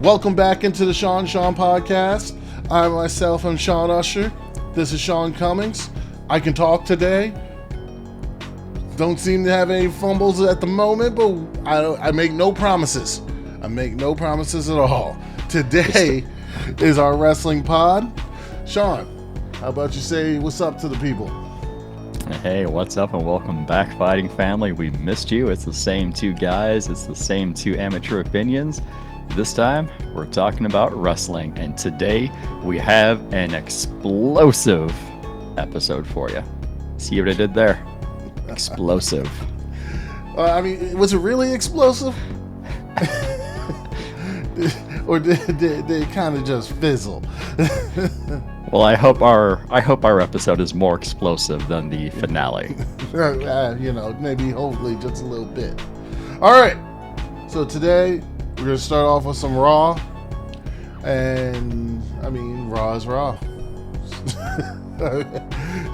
Welcome back into the Sean podcast. I myself am Sean Usher. This is Sean Cummings. I can talk today. Don't seem to have any fumbles at the moment, but I make no promises. I make no promises at all. Today is our wrestling pod. Sean, how about you say what's up to the people? Hey, what's up and welcome back, fighting family. We missed you. It's the same two guys. It's the same two amateur opinions. This time, we're talking about wrestling, and today we have an explosive episode for you. See what I did there? Explosive. Was it really explosive? Or did it kind of just fizzle? Well, I hope our episode is more explosive than the finale. Maybe hopefully just a little bit. All right. So today we're gonna start off with some Raw, and Raw is Raw.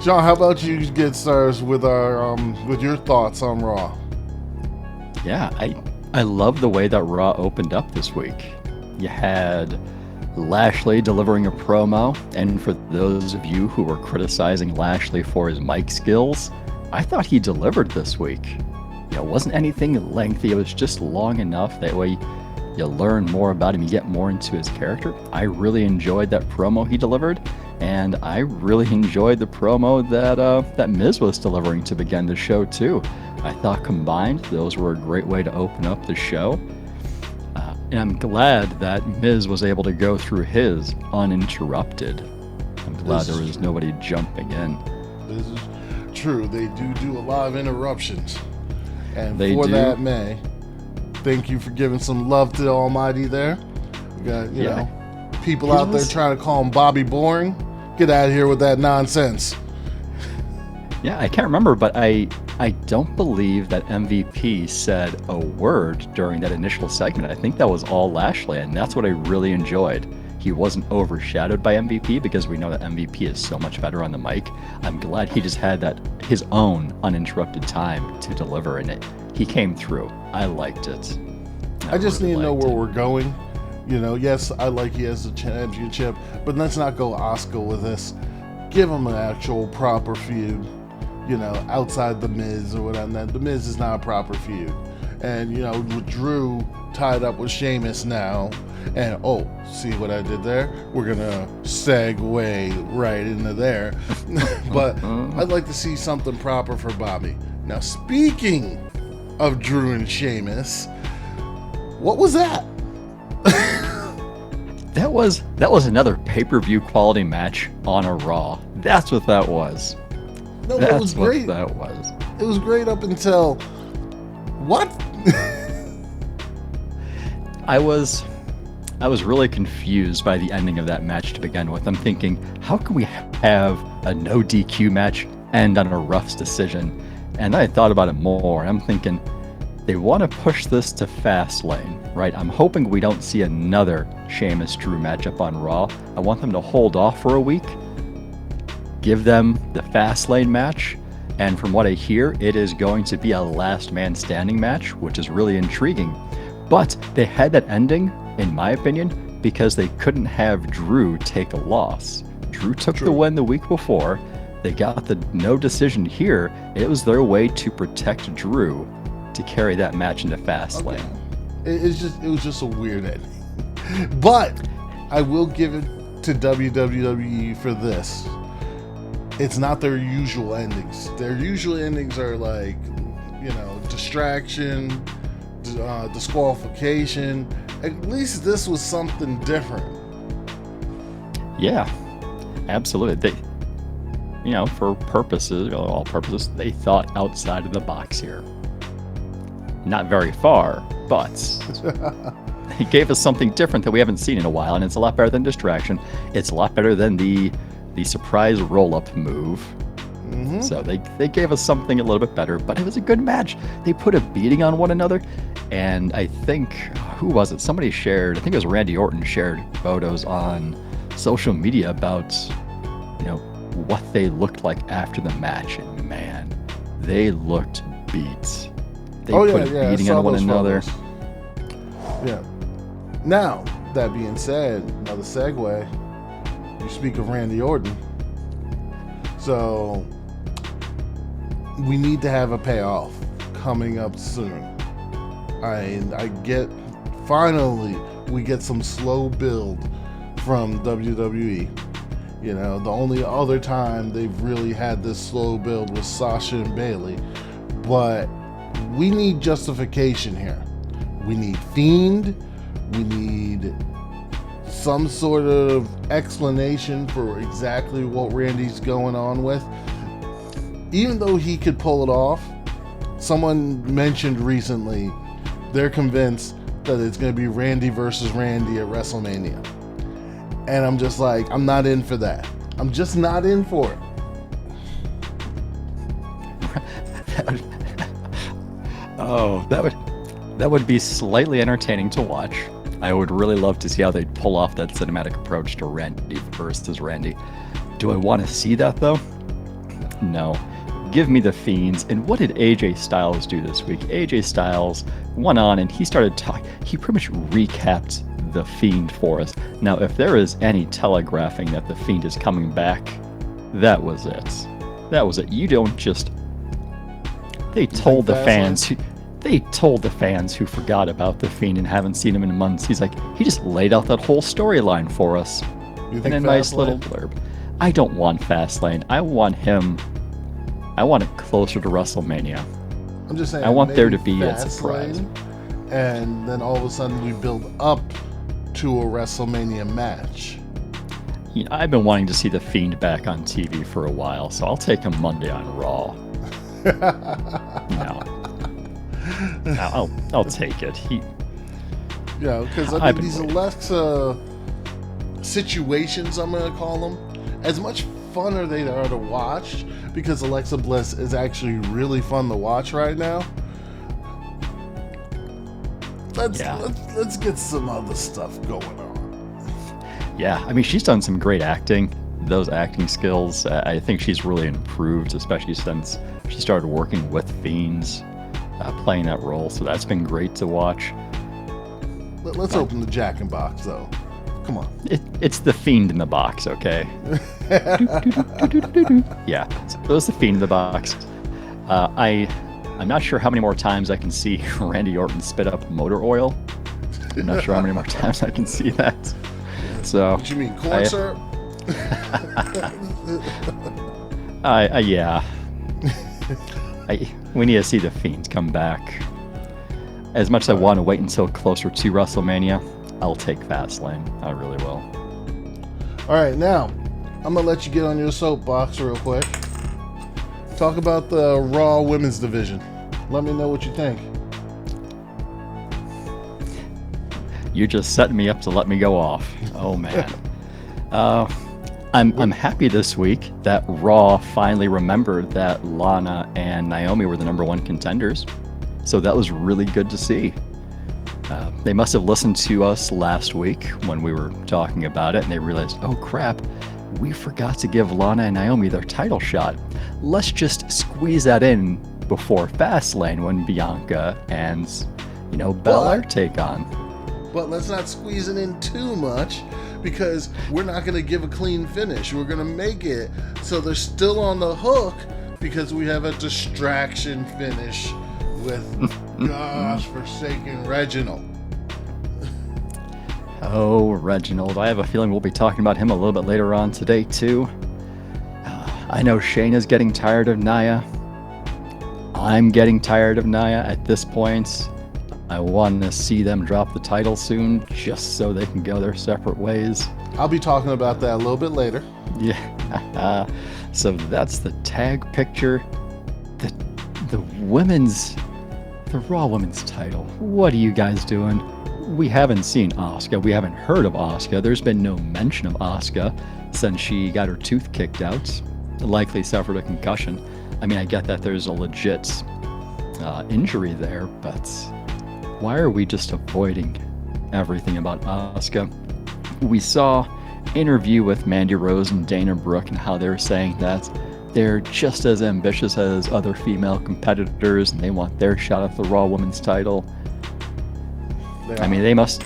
Sean, how about you get started with our with your thoughts on Raw? Yeah, I love the way that Raw opened up this week. You had Lashley delivering a promo, and for those of you who were criticizing Lashley for his mic skills, I thought he delivered this week. It wasn't anything lengthy, it was just long enough, that way you learn more about him, you get more into his character. I really enjoyed that promo he delivered, and I really enjoyed the promo that Miz was delivering to begin the show too. I thought combined, those were a great way to open up the show. And I'm glad that Miz was able to go through his uninterrupted. I'm glad there was nobody jumping in. This is true. They do a lot of interruptions. And they for do. that, thank you for giving some love to the Almighty there. We got, people out there trying to call him Bobby Boring. Get out of here with that nonsense. Yeah, I can't remember, but I don't believe that MVP said a word during that initial segment. I think that was all Lashley, and that's what I really enjoyed. He wasn't overshadowed by MVP because we know that MVP is so much better on the mic. I'm glad he just had his own uninterrupted time to deliver in it. He came through. I liked it. I just need to know where we're going. Yes, I like he has the championship, but let's not go Oscar with this. Give him an actual proper feud. Outside the Miz or whatever. The Miz is not a proper feud. And, with Drew tied up with Sheamus now. And, see what I did there? We're going to segue right into there. But I'd like to see something proper for Bobby. Now, speaking of Drew and Sheamus, what was that? That was another pay-per-view quality match on a Raw. That's what that was. No, That's it was great. What that was. It was great up until what? I was really confused by the ending of that match to begin with. I'm thinking, how can we have a no DQ match end on a ref's decision? And I thought about it more. I'm thinking, they want to push this to Fastlane, right? I'm hoping we don't see another Sheamus Drew matchup on Raw. I want them to hold off for a week. Give them the Fastlane match, and from what I hear, it is going to be a last man standing match, which is really intriguing. But they had that ending, in my opinion, because they couldn't have Drew take a loss. Drew took the win the week before. They got the no decision here. It was their way to protect Drew to carry that match into Fastlane. Okay. It was just a weird ending. But I will give it to WWE for this. It's not their usual endings. Their usual endings are like, distraction, disqualification. At least this was something different. Yeah, absolutely. They, for all purposes, they thought outside of the box here. Not very far, but they gave us something different that we haven't seen in a while, and it's a lot better than distraction. It's a lot better than the surprise roll-up move. Mm-hmm. So they gave us something a little bit better, but it was a good match. They put a beating on one another, and I think, who was it? Somebody shared, I think it was Randy Orton, shared photos on social media about, what they looked like after the match, and man, they looked beat. They put a beating on one another. Yeah. Now, That being said, another segue. You speak of Randy Orton. So, we need to have a payoff coming up soon. Finally, we get some slow build from WWE. You know, the only other time they've really had this slow build was Sasha and Bayley. But we need justification here. We need Fiend. We need some sort of explanation for exactly what Randy's going on with. Even though he could pull it off, someone mentioned recently they're convinced that it's going to be Randy versus Randy at WrestleMania. And I'm just like, I'm not in for that. I'm just not in for it. That would be slightly entertaining to watch. I would really love to see how they'd pull off that cinematic approach to Randy versus Randy. Do I want to see that though? No. Give me the Fiends. And what did AJ Styles do this week? AJ Styles went on and he started talking. He pretty much recapped the Fiend for us. Now, if there is any telegraphing that the Fiend is coming back, that was it. That was it. You don't just... They told the fans who forgot about the Fiend and haven't seen him in months. He just laid out that whole storyline for us in a nice little blurb. I don't want Fastlane. I want it closer to WrestleMania. I'm just saying. I want there to be a surprise. And then all of a sudden we build up to a WrestleMania match. You know, I've been wanting to see the Fiend back on TV for a while, so I'll take him Monday on Raw. I'll take it. Because these Alexa situations, I'm gonna call them, as much fun as they are to watch, because Alexa Bliss is actually really fun to watch right now. Let's get some other stuff going on. Yeah, I mean, she's done some great acting. Those acting skills, I think she's really improved, especially since she started working with Fiends, playing that role. So that's been great to watch. Let's open the Jack in Box, though. Come on. It's the Fiend in the box, okay? Yeah, so it's the Fiend in the box. I'm not sure how many more times I can see Randy Orton spit up motor oil. I'm not sure how many more times I can see that. So. What you mean, corn syrup? Yeah. We need to see the Fiends come back. As much as I want to wait until closer to WrestleMania, I'll take Fastlane. I really will. All right, now I'm gonna let you get on your soapbox real quick. Talk about the Raw Women's Division. Let me know what you think. You're just setting me up to let me go off. Oh man. I'm happy this week that Raw finally remembered that Lana and Naomi were the #1 contenders. So that was really good to see. They must have listened to us last week when we were talking about it, and they realized, oh crap, we forgot to give Lana and Naomi their title shot. Let's just squeeze that in before Fastlane when Bianca and, Belair take on. But let's not squeeze it in too much, because we're not going to give a clean finish. We're going to make it so they're still on the hook, because we have a distraction finish with gosh forsaken Reginald. Oh, Reginald. I have a feeling we'll be talking about him a little bit later on today, too. I know Shayna's getting tired of Nia. I'm getting tired of Nia at this point. I want to see them drop the title soon, just so they can go their separate ways. I'll be talking about that a little bit later. Yeah. So that's the tag picture. The Raw Women's title. What are you guys doing? We haven't seen Asuka. We haven't heard of Asuka. There's been no mention of Asuka since she got her tooth kicked out. Likely suffered a concussion. I mean, I get that there's a legit injury there, but why are we just avoiding everything about Asuka? We saw an interview with Mandy Rose and Dana Brooke and how they were saying that they're just as ambitious as other female competitors and they want their shot at the Raw Women's title. I mean, they must,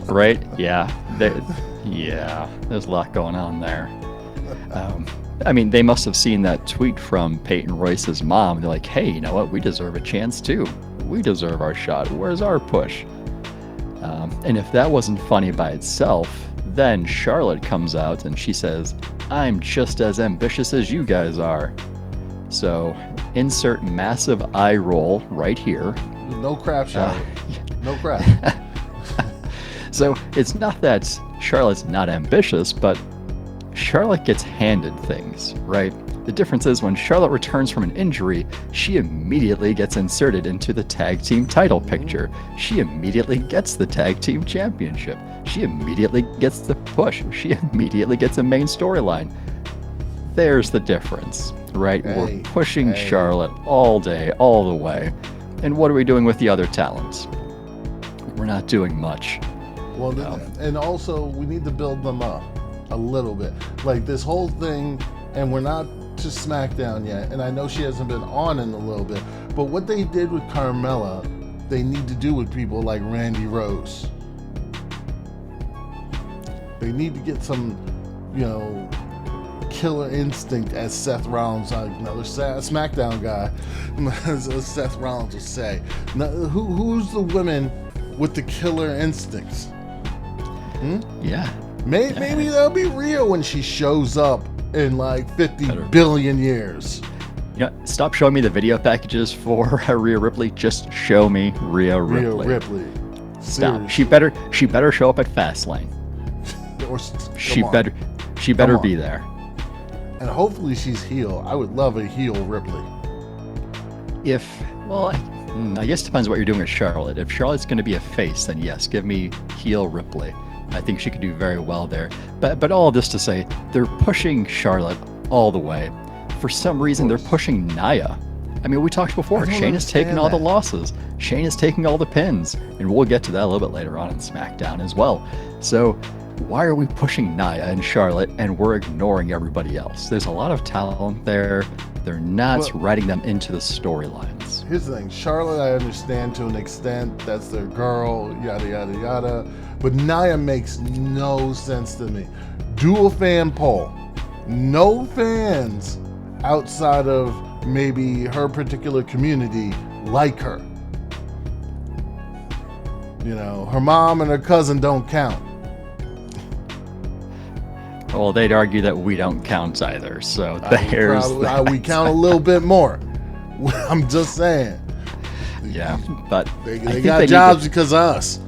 right? Yeah, there's a lot going on there. I mean, they must have seen that tweet from Peyton Royce's mom. They're like, hey, you know what? We deserve a chance too. We deserve our shot. Where's our push? And if that wasn't funny by itself, then Charlotte comes out and she says, I'm just as ambitious as you guys are. So insert massive eye roll right here. No crap, Charlotte. No crap. So it's not that Charlotte's not ambitious, but Charlotte gets handed things, right? The difference is when Charlotte returns from an injury, she immediately gets inserted into the tag team title picture. She immediately gets the tag team championship. She immediately gets the push. She immediately gets a main storyline. There's the difference, right? We're pushing Charlotte all day, all the way. And what are we doing with the other talents? We're not doing much. Well, and also we need to build them up a little bit. Like this whole thing, and we're not to Smackdown yet, and I know she hasn't been on in a little bit, but what they did with Carmella, they need to do with people like Randy Rose. They need to get some, killer instinct, as Seth Rollins, another Smackdown guy, as Seth Rollins would say. Now, who's the women with the killer instincts? Yeah. Maybe that'll be Rhea when she shows up in like 50 billion years. Stop showing me the video packages for Rhea Ripley. Just show me Rhea Ripley. Rhea Ripley. Stop. She better show up at Fastlane. She better be there. And hopefully she's heel. I would love a heel Ripley. I guess it depends what you're doing with Charlotte. If Charlotte's going to be a face, then yes, give me heel Ripley. I think she could do very well there. But all of this to say, they're pushing Charlotte all the way. For some reason, they're pushing Nia. I mean, we talked before. Shayna's taking all the losses. Shayna's taking all the pins. And we'll get to that a little bit later on in SmackDown as well. So why are we pushing Nia and Charlotte and we're ignoring everybody else? There's a lot of talent there. They're not writing them into the storylines. Here's the thing. Charlotte, I understand to an extent. That's their girl, yada, yada, yada. But Nia makes no sense to me. Do a fan poll. No fans outside of maybe her particular community like her. Her mom and her cousin don't count. Well, they'd argue that we don't count either. So we count a little bit more. I'm just saying. Yeah, but they got jobs because of us.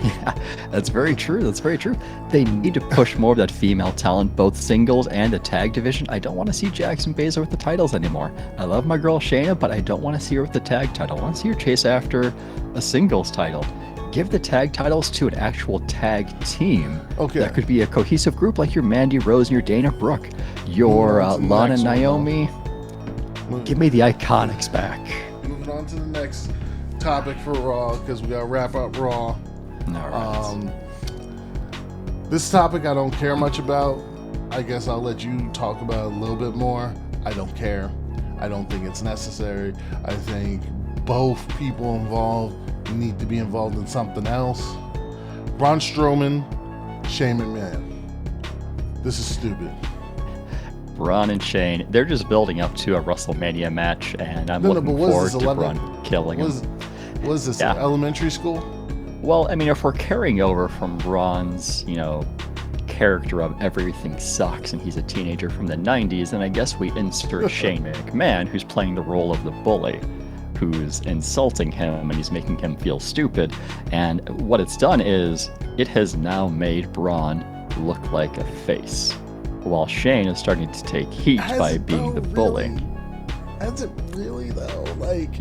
Yeah, that's very true. That's very true. They need to push more of that female talent, both singles and the tag division. I don't want to see Jackson Baszler with the titles anymore. I love my girl Shayna, but I don't want to see her with the tag title. I want to see her chase after a singles title. Give the tag titles to an actual tag team. Okay. That could be a cohesive group like your Mandy Rose and your Dana Brooke, your Lana Naomi. Give me the Iconics back. Moving on to the next topic for Raw, because we got to wrap up Raw. All right. This topic I don't care much about. I guess I'll let you talk about it a little bit more. I don't care. I don't think it's necessary. I think both people involved need to be involved in something else. Braun Strowman, Shane McMahon. This is stupid. Braun and Shane, they're just building up to a WrestleMania match, and I'm looking forward to Braun killing him. What is this, elementary school? Well, I mean, if we're carrying over from Braun's, character of everything sucks and he's a teenager from the 90s, then I guess we insert Shane McMahon, who's playing the role of the bully, who's insulting him and he's making him feel stupid. And what it's done is it has now made Braun look like a face, while Shane is starting to take heat by being the bully. Has it really though?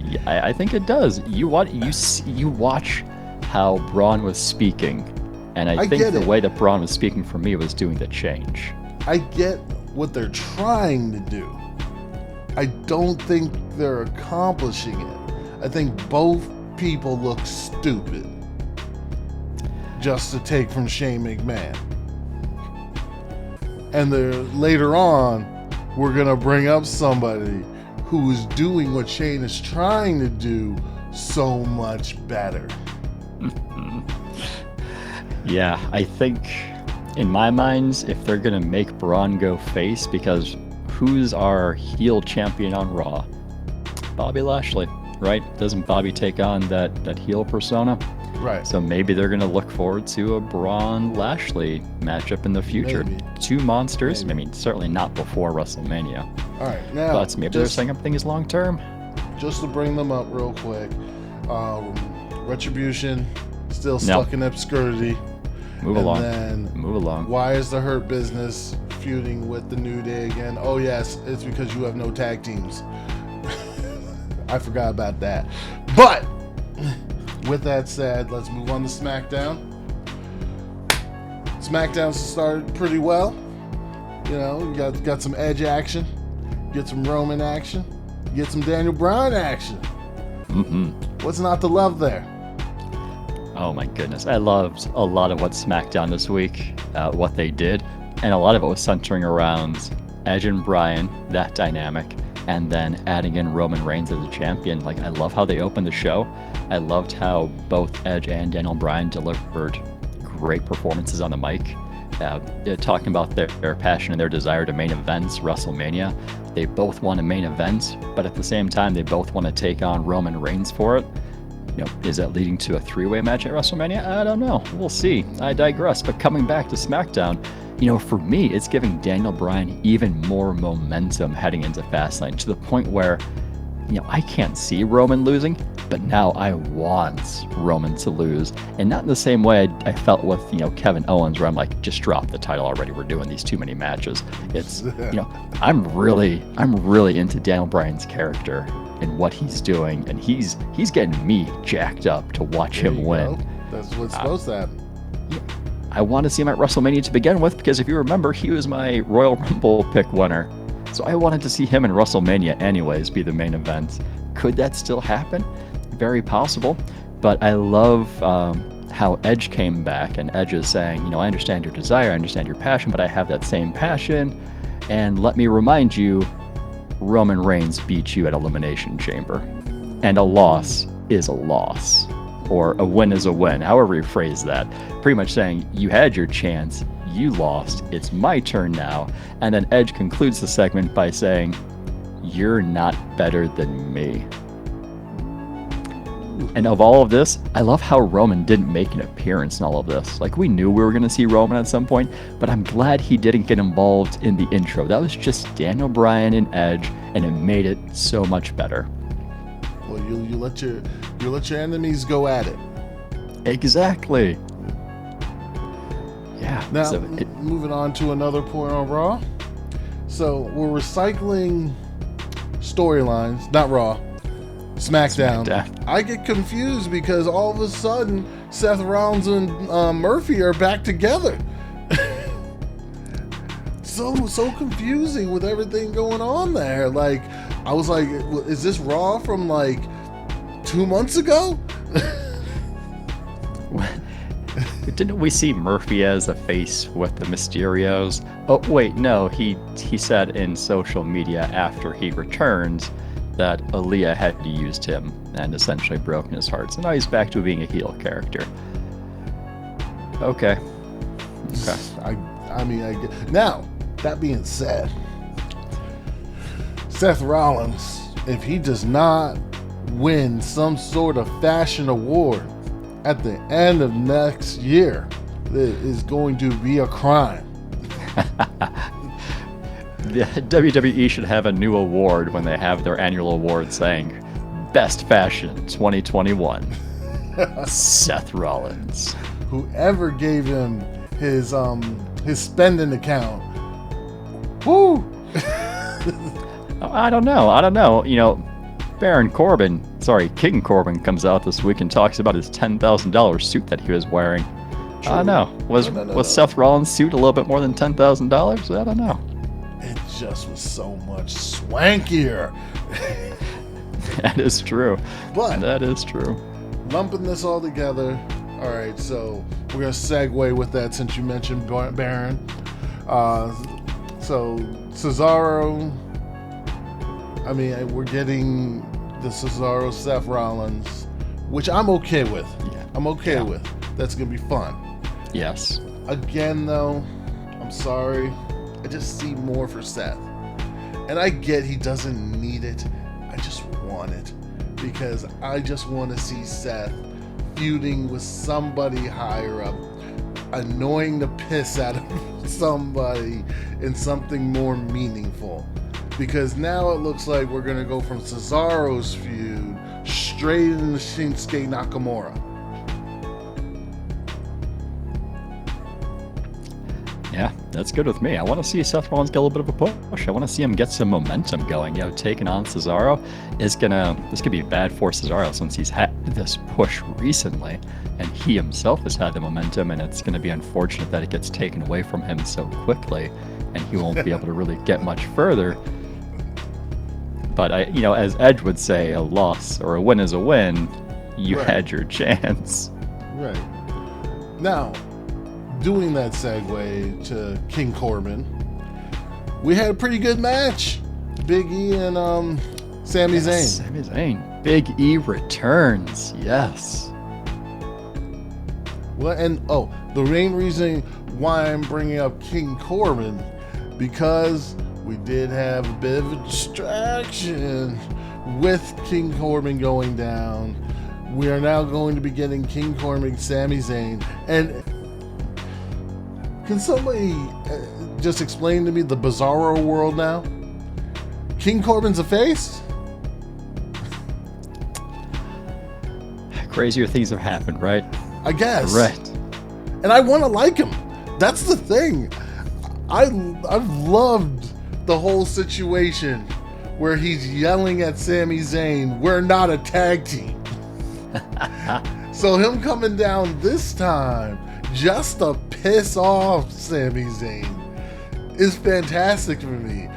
Yeah, I think it does. You watch how Braun was speaking, and I think the way that Braun was speaking for me was doing the change. I get what they're trying to do. I don't think they're accomplishing it. I think both people look stupid just to take from Shane McMahon. And later on, we're going to bring up somebody who is doing what Shane is trying to do so much better. Yeah, I think in my mind, if they're gonna make Braun go face, because who's our heel champion on Raw? Bobby Lashley, right? Doesn't Bobby take on that heel persona? Right. So maybe they're gonna look forward to a Braun Lashley matchup in the future. Maybe. Two monsters. Maybe. I mean, certainly not before WrestleMania. All right, now But maybe they're setting up things long term. Just to bring them up real quick, Retribution still stuck in obscurity. Move and along. Then Move along. why is the Hurt Business feuding with the New Day again? Oh yes, it's because you have no tag teams. I forgot about that. But with that said, let's move on to SmackDown. SmackDown started pretty well. You know, you got some Edge action, get some Roman action, get some Daniel Bryan action. What's not to love there? Oh my goodness. I loved a lot of what SmackDown this week, what they did, and a lot of it was centering around Edge and Bryan, that dynamic, and then adding in Roman Reigns as a champion. Like, I love how they opened the show. I loved how both Edge and Daniel Bryan delivered great performances on the mic. Talking about their passion and their desire to main events WrestleMania. They both want a main event, but at the same time, they both want to take on Roman Reigns for it. You know, is that leading to a three-way match at WrestleMania? I don't know. We'll see. I digress. But coming back to SmackDown, you know, for me, it's giving Daniel Bryan even more momentum heading into Fastlane, to the point where, you know, I can't see Roman losing, but now I want Roman to lose. And not in the same way I felt with, you know, Kevin Owens, where I'm like, just drop the title already. We're doing these too many matches. It's, you know, I'm really into Daniel Bryan's character and what he's doing, and he's getting me jacked up to watch him win. That's what's supposed to happen. I want to see him at WrestleMania to begin with, because if you remember, he was my Royal Rumble pick winner. So I wanted to see him in WrestleMania anyways be the main event. Could that still happen? Very possible. But I love how Edge came back, and Edge is saying, you know, I understand your desire, I understand your passion, but I have that same passion. And let me remind you, Roman Reigns beat you at Elimination Chamber. And a loss is a loss. Or a win is a win, however you phrase that. Pretty much saying, you had your chance, you lost, it's my turn now. And then Edge concludes the segment by saying, you're not better than me. And of all of this, I love how Roman didn't make an appearance in all of this. Like, we knew we were going to see Roman at some point, but I'm glad he didn't get involved in the intro. That was just Daniel Bryan and Edge, and it made it so much better. Well, you let your enemies go at it. Exactly. Yeah. Now, So moving on to another point on Raw. So we're recycling storylines, not Raw, SmackDown. I get confused because all of a sudden Seth Rollins and Murphy are back together. so confusing with everything going on there. Like, I was like, is this Raw from like 2 months ago? Didn't we see Murphy as a face with the Mysterios? Oh, wait, no. He said in social media after he returned that Aaliyah had used him and essentially broken his heart. So now he's back to being a heel character. Okay. I mean, now, that being said, Seth Rollins, if he does not win some sort of fashion award at the end of next year, it is going to be a crime. The WWE should have a new award when they have their annual award saying Best Fashion 2021. Seth Rollins. Whoever gave him his spending account. Woo! I don't know. You know, King Corbin comes out this week and talks about his $10,000 suit that he was wearing. True. I don't know. Was Seth Rollins' suit a little bit more than $10,000? I don't know. It just was so much swankier. That is true. But that is true. Lumping this all together. All right, so we're gonna segue with that since you mentioned Baron. So Cesaro. I mean, we're getting the Cesaro Seth Rollins, which I'm okay with. Yeah. I'm okay with. That's going to be fun. Yes. Again, though, I'm sorry. I just see more for Seth. And I get he doesn't need it. I just want it. Because I just want to see Seth feuding with somebody higher up, annoying the piss out of somebody in something more meaningful. Because now it looks like we're going to go from Cesaro's feud straight into Shinsuke Nakamura. Yeah, that's good with me. I want to see Seth Rollins get a little bit of a push. I want to see him get some momentum going. Taking on Cesaro this could be bad for Cesaro since he's had this push recently, and he himself has had the momentum, and it's going to be unfortunate that it gets taken away from him so quickly, and he won't be able to really get much further. But as Edge would say, a loss or a win is a win. You had your chance. Right. Now, doing that segue to King Corbin, we had a pretty good match. Big E and Sami Zayn. Sami Zayn. Big E returns. Yes. Well, and the main reason why I'm bringing up King Corbin, because we did have a bit of a distraction with King Corbin going down. We are now going to be getting King Corbin, Sami Zayn, and can somebody just explain to me the Bizarro world now? King Corbin's a face? Crazier things have happened, right? I guess. Right. And I want to like him. That's the thing. I've loved the whole situation where he's yelling at Sami Zayn, "We're not a tag team." So him coming down this time just to piss off Sami Zayn is fantastic for me.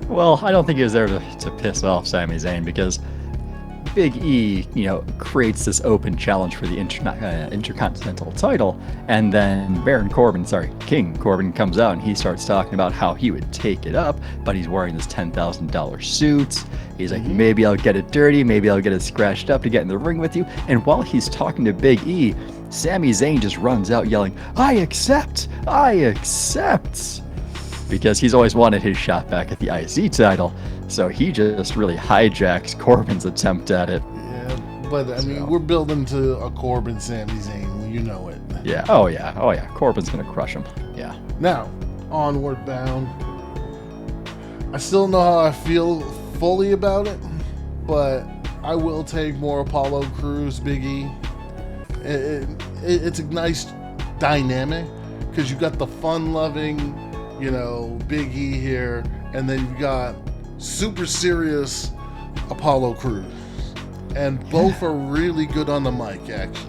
Well, I don't think he was there to piss off Sami Zayn, because Big E, creates this open challenge for the Intercontinental title, and then King Corbin comes out and he starts talking about how he would take it up, but he's wearing this $10,000 suit. He's like, maybe I'll get it dirty, maybe I'll get it scratched up to get in the ring with you. And while he's talking to Big E, Sami Zayn just runs out yelling, I accept! Because he's always wanted his shot back at the IC title. So he just really hijacks Corbin's attempt at it. Yeah, but we're building to a Corbin Sami Zayn, you know it. Yeah. Oh yeah. Corbin's gonna crush him. Yeah. Now, Onward Bound. I still don't know how I feel fully about it, but I will take more Apollo Crews, Big E. It's a nice dynamic because you got the fun-loving, Big E here, and then you got super serious Apollo Crews, and both are really good on the mic, actually.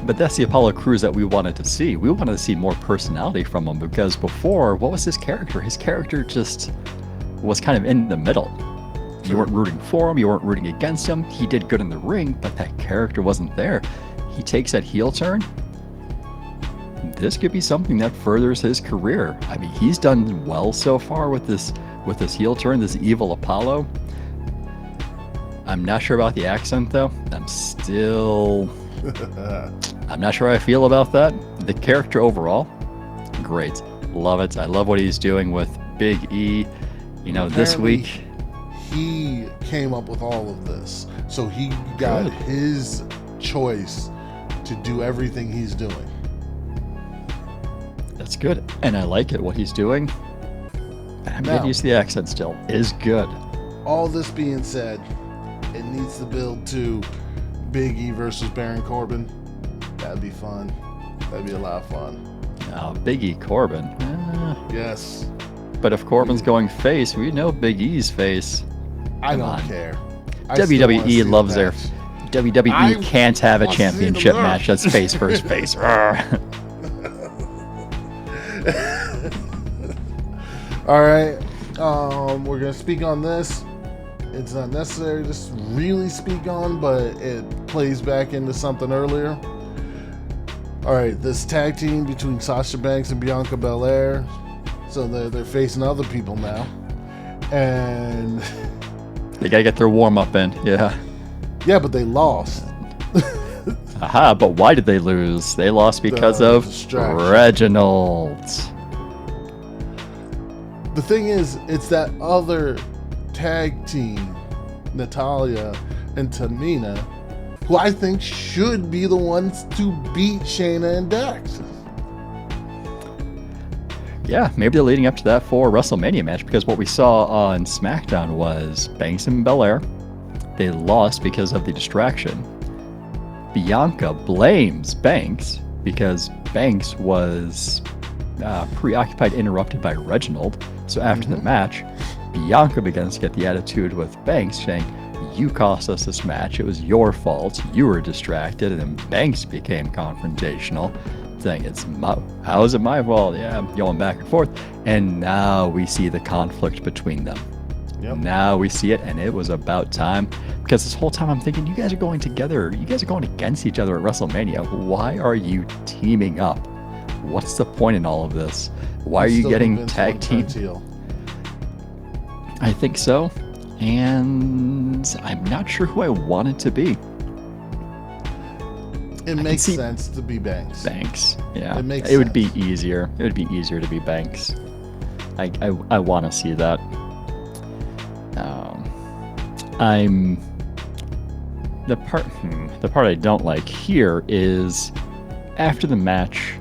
But that's the Apollo Crews that we wanted to see. We wanted to see more personality from him, because before, what was his character? His character just was kind of in the middle. You weren't rooting for him, you weren't rooting against him. He did good in the ring, but that character wasn't there. He takes that heel turn. This could be something that furthers his career. He's done well so far with this heel turn, this evil Apollo. I'm not sure about the accent, though. I'm not sure how I feel about that. The character overall, great. Love it. I love what he's doing with Big E. This week he came up with all of this. So he got his choice to do everything he's doing. That's good. And I like it, what he's doing. I'm getting used to the accent still. Is good. All this being said, it needs to build to Big E versus Baron Corbin. That'd be fun. That'd be a lot of fun. Oh, Big E Corbin. Yes. But if Corbin's going face, we know Big E's face. I don't care. WWE loves their... WWE can't have a championship match that's face versus face. All right, we're gonna speak on this. It's not necessary to really speak on, but it plays back into something earlier. All right, this tag team between Sasha Banks and Bianca Belair. So they're facing other people now, and they gotta get their warm up in. Yeah. Yeah, but they lost. Aha, but why did they lose? They lost because of Reginald. The thing is, it's that other tag team, Natalya and Tamina, who I think should be the ones to beat Shayna and Dax. Yeah, maybe they're leading up to that for WrestleMania match, because what we saw on SmackDown was Banks and Belair. They lost because of the distraction. Bianca blames Banks because Banks was preoccupied, interrupted by Reginald. So after the match, Bianca begins to get the attitude with Banks, saying, "You cost us this match. It was your fault. You were distracted." And then Banks became confrontational, saying, "How is it my fault?" Yeah, going back and forth. And now we see the conflict between them. Yep. Now we see it, and it was about time. Because this whole time I'm thinking, you guys are going together. You guys are going against each other at WrestleMania. Why are you teaming up? What's the point in all of this? Why are you getting tag team? I think so. And I'm not sure who I want it to be. It makes sense to be Banks. Banks, yeah. It would be easier. It would be easier to be Banks. I want to see that. The part I don't like here is after the match,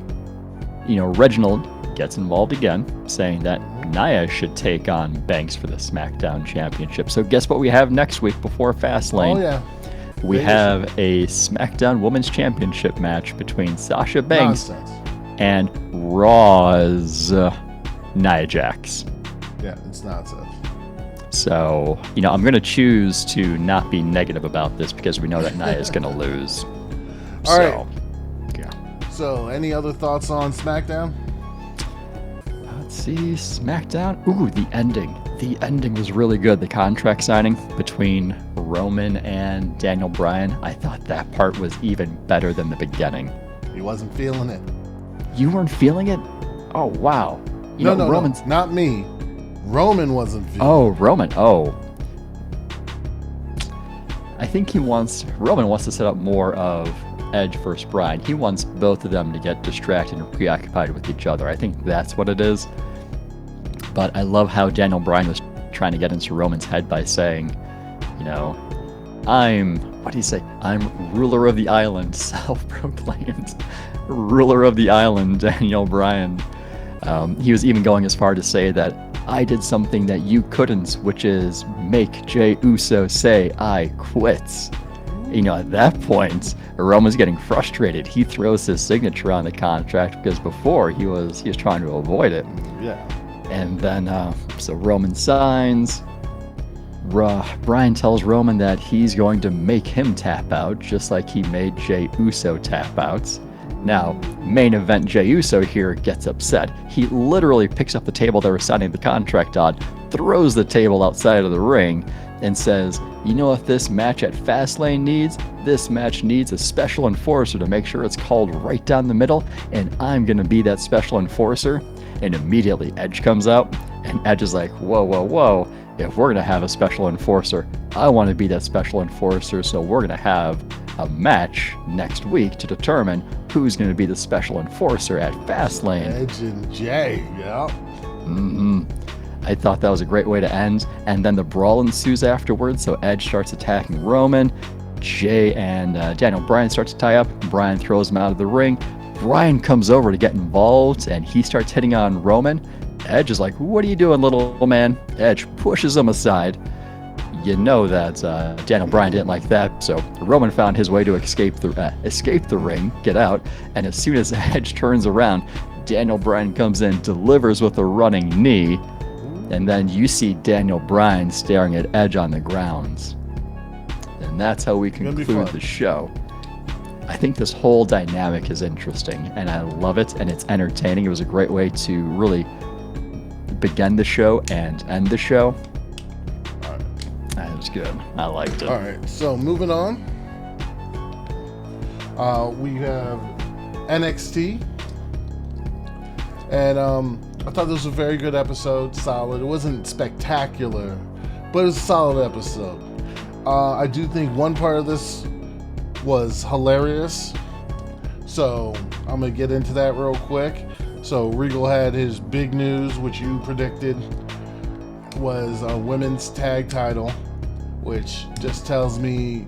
Reginald gets involved again, saying that Nia should take on Banks for the SmackDown Championship. So guess what we have next week before Fastlane? Oh, yeah. We have a SmackDown Women's Championship match between Sasha Banks and Raw's Nia Jax. Yeah, it's nonsense. So, I'm going to choose to not be negative about this because we know that Nia is going to lose. All right. Yeah. So, any other thoughts on SmackDown? Let's see. SmackDown. Ooh, the ending. The ending was really good. The contract signing between Roman and Daniel Bryan. I thought that part was even better than the beginning. He wasn't feeling it. You weren't feeling it? Oh, wow. Roman's... No, not me. Roman wasn't feeling it. Oh, Roman. Oh. I think Roman wants to set up more of Edge versus Bryan. He wants both of them to get distracted and preoccupied with each other. I think that's what it is. But I love how Daniel Bryan was trying to get into Roman's head by saying, I'm ruler of the island, self-proclaimed ruler of the island, Daniel Bryan. He was even going as far to say that I did something that you couldn't, which is make Jey Uso say I quit. At that point, Roman's getting frustrated. He throws his signature on the contract because before he was trying to avoid it. Yeah. And then, so Roman signs. Bryan tells Roman that he's going to make him tap out, just like he made Jey Uso tap out. Now, main event Jey Uso here gets upset. He literally picks up the table they were signing the contract on, throws the table outside of the ring, and says, what this match at Fastlane needs? This match needs a special enforcer to make sure it's called right down the middle, and I'm going to be that special enforcer. And immediately Edge comes out, and Edge is like, whoa. If we're going to have a special enforcer, I want to be that special enforcer, so we're going to have a match next week to determine who's going to be the special enforcer at Fastlane. Edge and Jay, yeah. I thought that was a great way to end. And then the brawl ensues afterwards, so Edge starts attacking Roman. Jay and Daniel Bryan starts to tie up. Bryan throws him out of the ring. Bryan comes over to get involved, and he starts hitting on Roman. Edge is like, "What are you doing, little man?" Edge pushes him aside. That Daniel Bryan didn't like that, so Roman found his way to escape the ring, get out, and as soon as Edge turns around, Daniel Bryan comes in, delivers with a running knee, and then you see Daniel Bryan staring at Edge on the ground. And that's how we conclude the show. I think this whole dynamic is interesting, and I love it, and it's entertaining. It was a great way to really begin the show and end the show. That was good. I liked it. All right, so moving on. We have NXT. And I thought this was a very good episode, solid. It wasn't spectacular, but it was a solid episode. I do think one part of this was hilarious. So I'm going to get into that real quick. So Regal had his big news, which you predicted was a women's tag title, which just tells me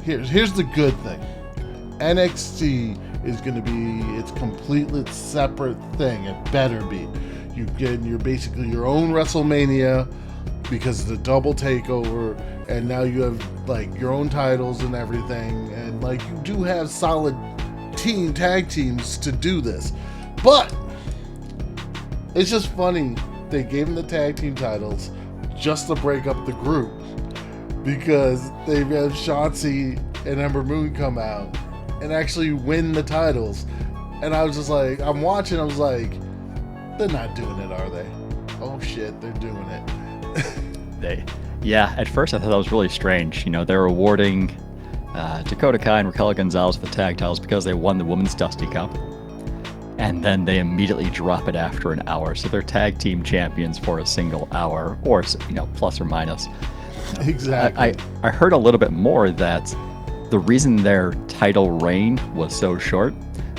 here's the good thing. NXT is going to be its completely separate thing. It better be. You're basically your own WrestleMania because of the double takeover, and now you have like your own titles and everything, and like you do have solid tag teams to do this. But it's just funny they gave them the tag team titles just to break up the group, because they have Shotzi and Ember Moon come out and actually win the titles. And I was just like, I'm watching, I was like, they're not doing it, are they? Oh shit, they're doing it. Yeah, at first I thought that was really strange. You know, they're awarding Dakota Kai and Raquel Gonzalez with the tag titles because they won the Women's Dusty Cup. And then they immediately drop it after an hour. So they're tag team champions for a single hour, or, you know, plus or minus. Exactly. I heard a little bit more that the reason their title reign was so short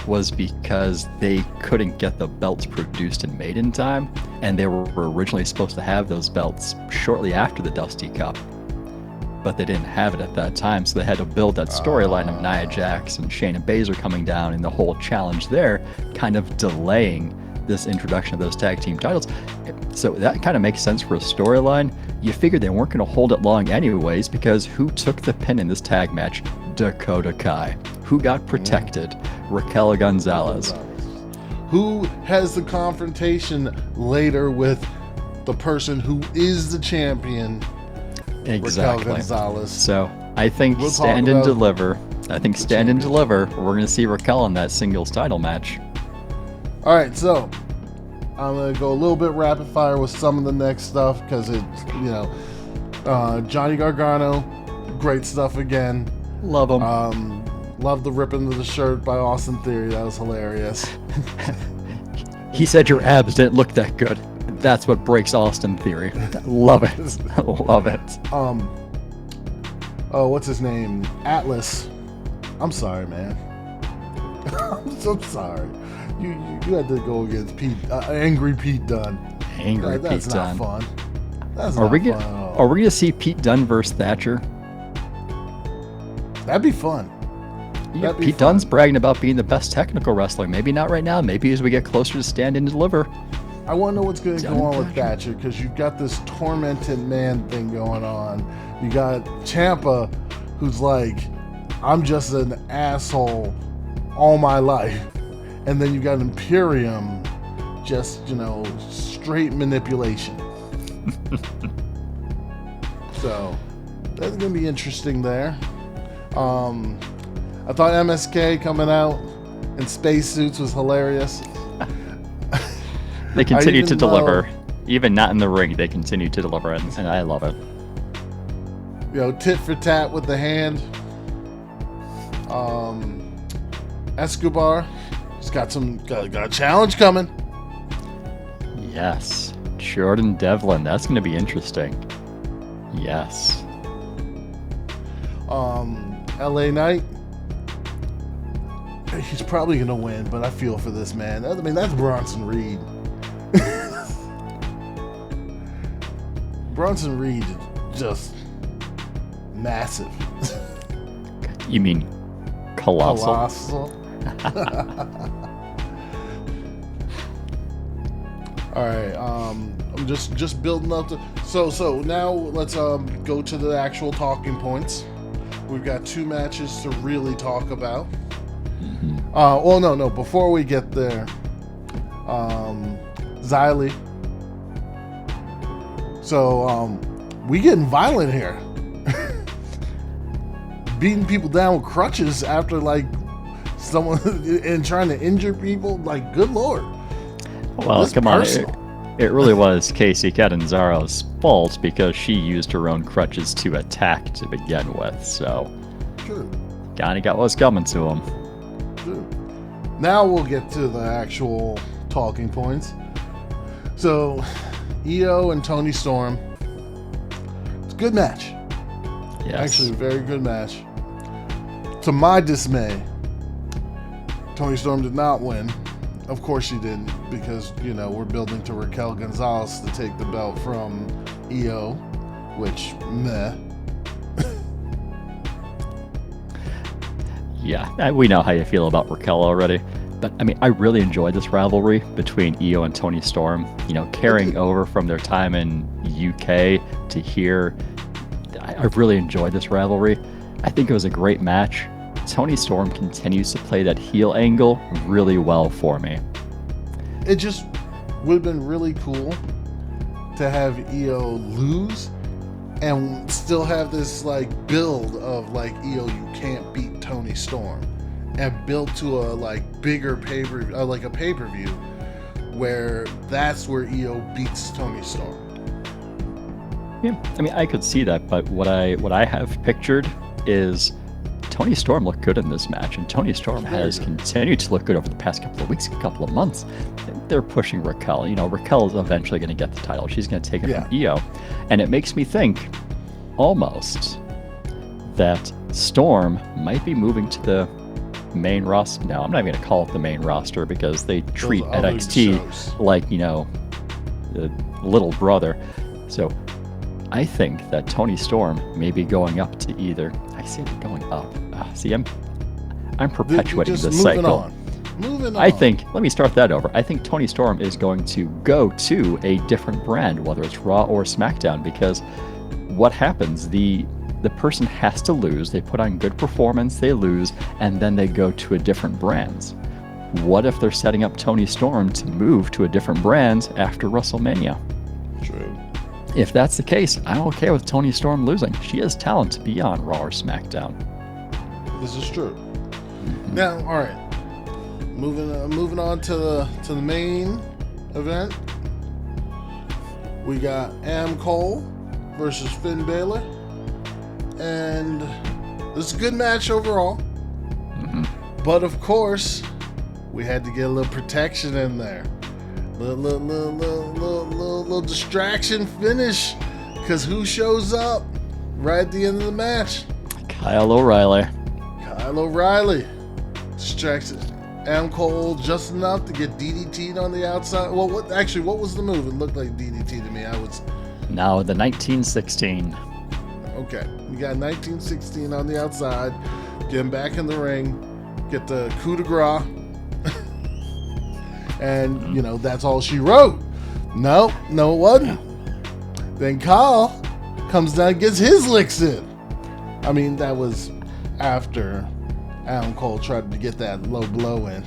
was because they couldn't get the belts produced and made in time, and they were originally supposed to have those belts shortly after the Dusty Cup, but they didn't have it at that time, so they had to build that storyline of Nia Jax and Shayna Baszler coming down, and the whole challenge there kind of delaying this introduction of those tag team titles. So that kind of makes sense for a storyline. You figured they weren't going to hold it long anyways, because who took the pin in this tag match? Dakota Kai. Who got protected? Raquel Gonzalez. Who has the confrontation later with the person who is the champion? Exactly. Raquel Gonzalez. So I think Stand and Deliver. I think Stand and Deliver. We're going to see Raquel in that singles title match. All right, so I'm going to go a little bit rapid fire with some of the next stuff, because it's, you know, Johnny Gargano, great stuff again. Love him. Love the ripping of the shirt by Austin Theory. That was hilarious. He said your abs didn't look that good. That's what breaks Austin Theory. Love it. Love it. Oh, what's his name? Atlas. I'm sorry, man. I'm so sorry. You had to go against Angry Pete Dunn. Angry Pete Dunn. That's not fun. That's not fun at all. Are we gonna see Pete Dunn versus Thatcher? That'd be fun. Yeah, Pete Dunn's bragging about being the best technical wrestler. Maybe not right now. Maybe as we get closer to Stand and Deliver. I want to know what's going to go on with Thatcher, because you've got this tormented man thing going on. You got Ciampa, who's like, I'm just an asshole all my life. And then you got Imperium, just, you know, straight manipulation. So, that's going to be interesting there. I thought MSK coming out in spacesuits was hilarious. They continue to deliver. Even not in the ring, they continue to deliver it, and I love it. You know, tit for tat with the hand. Escobar, he's got a challenge coming. Yes. Jordan Devlin, that's going to be interesting. Yes. LA Knight, he's probably going to win, but I feel for this man. I mean, that's Bronson Reed. Bronson Reed is just massive. You mean colossal? Colossal. All right, I'm just building up to. So now let's go to the actual talking points. We've got 2 matches to really talk about. Mm-hmm. Well, no. Before we get there, Xylee. So we getting violent here. Beating people down with crutches after like someone and trying to injure people. Like, good lord. Well, come on. It really was Casey Catanzaro's fault because she used her own crutches to attack to begin with. So, true. Johnny got what's coming to him. True. Now we'll get to the actual talking points. So, Io and Toni Storm. It's a good match. Yes. Actually, a very good match. To my dismay, Toni Storm did not win. Of course she didn't, because, we're building to Raquel Gonzalez to take the belt from Io, which, meh. Yeah, we know how you feel about Raquel already. But, I really enjoyed this rivalry between Io and Toni Storm. Carrying over from their time in UK to here. I really enjoyed this rivalry. I think it was a great match. Toni Storm continues to play that heel angle really well for me. It just would have been really cool to have Io lose and still have this build of Io, you can't beat Toni Storm, and build to a bigger pay-per-view, a pay-per-view where that's where Io beats Toni Storm. Yeah, I could see that, but what I have pictured is Toni Storm looked good in this match, and Toni Storm has continued to look good over the past couple of weeks, couple of months. They're pushing Raquel. Raquel is eventually going to get the title. She's going to take it from Io. And it makes me think, almost, that Storm might be moving to the main roster. No, I'm not even going to call it the main roster, because they treat NXT like, the little brother. So I think that Toni Storm may be going up to either. I see it going up. See, I'm perpetuating this cycle. Moving on. I think, let me start that over. I think Toni Storm is going to go to a different brand, whether it's Raw or SmackDown, because what happens, the person has to lose. They put on good performance, they lose, and then they go to a different brand. What if they're setting up Toni Storm to move to a different brand after WrestleMania? True. If that's the case, I'm okay with Toni Storm losing. She has talent to be on Raw or SmackDown. This is true. Now, all right. Moving on to the main event. We got Adam Cole versus Finn Balor, and this is a good match overall. But of course, we had to get a little protection in there. Little distraction finish, because who shows up right at the end of the match? Kyle O'Reilly distracts Adam Cole just enough to get DDT'd on the outside. Well, what was the move? It looked like DDT to me. Now the 1916. Okay, we got 1916 on the outside. Get him back in the ring. Get the coup de grace. And, that's all she wrote. No, it wasn't. Then Kyle comes down and gets his licks in. That was after Adam Cole tried to get that low blow in.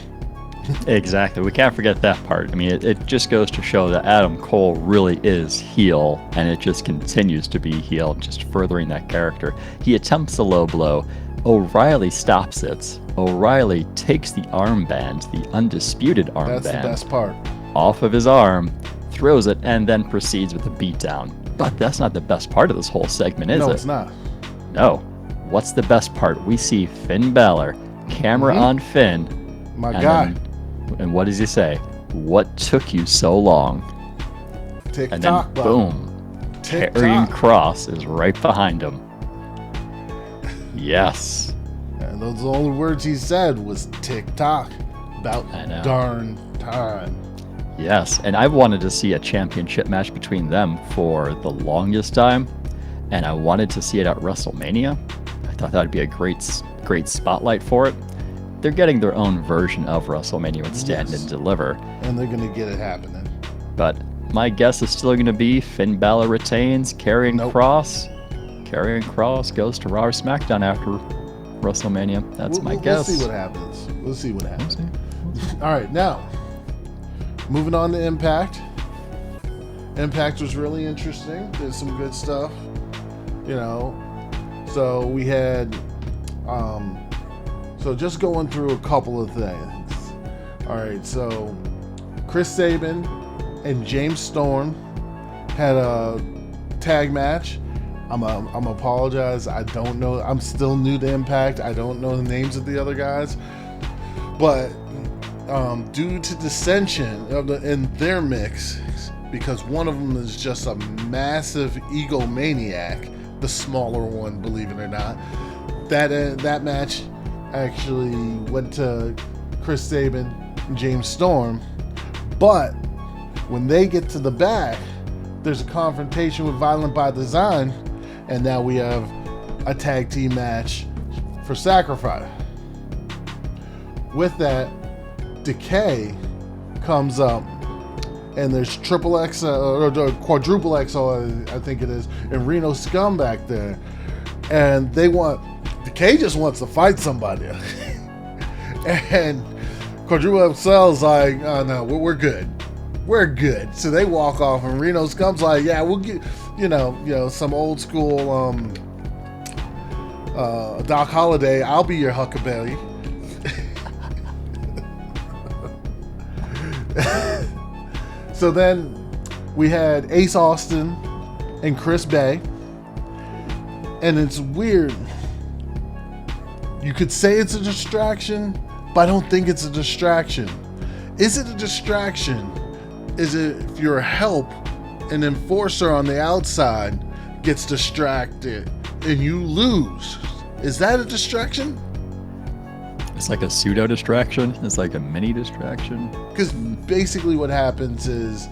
Exactly. We can't forget that part. It just goes to show that Adam Cole really is heel, and it just continues to be heel, just furthering that character. He attempts a low blow. O'Reilly stops it. O'Reilly takes the armband, the undisputed armband. That's the best part. Off of his arm, throws it, and then proceeds with a beatdown. But that's not the best part of this whole segment, is it? No, it's not. No. What's the best part? We see Finn Balor, camera on Finn. My guy. And what does he say? What took you so long? Tick and tock, then boom. Karrion Kross is right behind him. Yes. And those the only words he said was tick tock. About darn time. Yes, and I wanted to see a championship match between them for the longest time, and I wanted to see it at WrestleMania. I thought that would be a great spotlight for it. They're getting their own version of WrestleMania with Stand and Deliver. And they're going to get it happening. But my guess is still going to be Finn Balor retains, Karrion Kross. Karrion Kross goes to Raw or SmackDown after WrestleMania. That's my guess. We'll see what happens. All right, now, moving on to Impact. Impact was really interesting. Did some good stuff. So we had... So just going through a couple of things. All right, so Chris Sabin and James Storm had a tag match. I'm apologize. I don't know. I'm still new to Impact. I don't know the names of the other guys. But due to dissension in their mix, because one of them is just a massive egomaniac, the smaller one, believe it or not. That match actually went to Chris Sabin and James Storm, but when they get to the back, there's a confrontation with Violent by Design, and now we have a tag team match for Sacrifice. With that, Decay comes up, and there's Triple X or Quadruple XL, I think it is, and Reno Scum back there, and Decay just wants to fight somebody, and Quadruple XL's like, oh no, we're good. We're good. So they walk off, and Reno Scum's like, yeah, we'll get, some old school Doc Holliday, I'll be your Huckleberry. So then we had Ace Austin and Chris Bay, and it's weird. You could say it's a distraction, but I don't think it's a distraction. Is it a distraction? Is it if your help, an enforcer on the outside, gets distracted and you lose? Is that a distraction? It's like a pseudo distraction. It's like a mini distraction. Because basically what happens is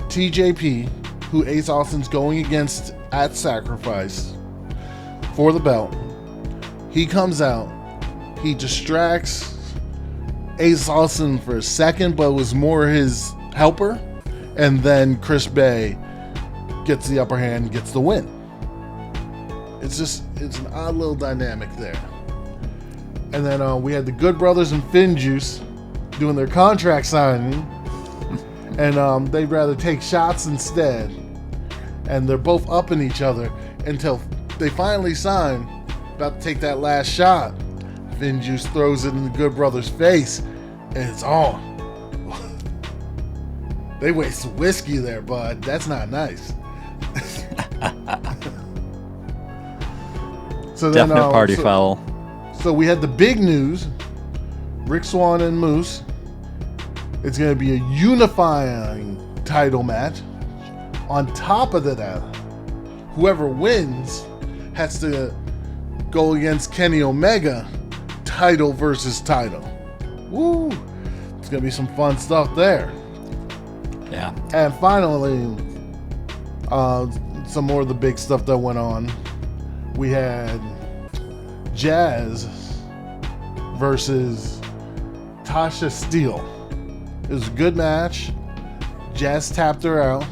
TJP, who Ace Austin's going against at Sacrifice for the belt, he comes out, he distracts Ace Austin for a second, but it was more his helper, and then Chris Bay gets the upper hand, gets the win. It's an odd little dynamic there. And then we had the Good Brothers and Finn Juice doing their contract signing, and they'd rather take shots instead. And they're both upping each other until they finally sign, about to take that last shot. Finn Juice throws it in the Good Brothers' face, and it's on. They wasted whiskey there, bud. That's not nice. So then, definite party foul. So we had the big news. Rick Swann and Moose. It's going to be a unifying title match. On top of that, whoever wins has to go against Kenny Omega, title versus title. Woo! It's going to be some fun stuff there. Yeah. And finally, some more of the big stuff that went on. We had Jazz versus Tasha Steele. It was a good match. Jazz tapped her out,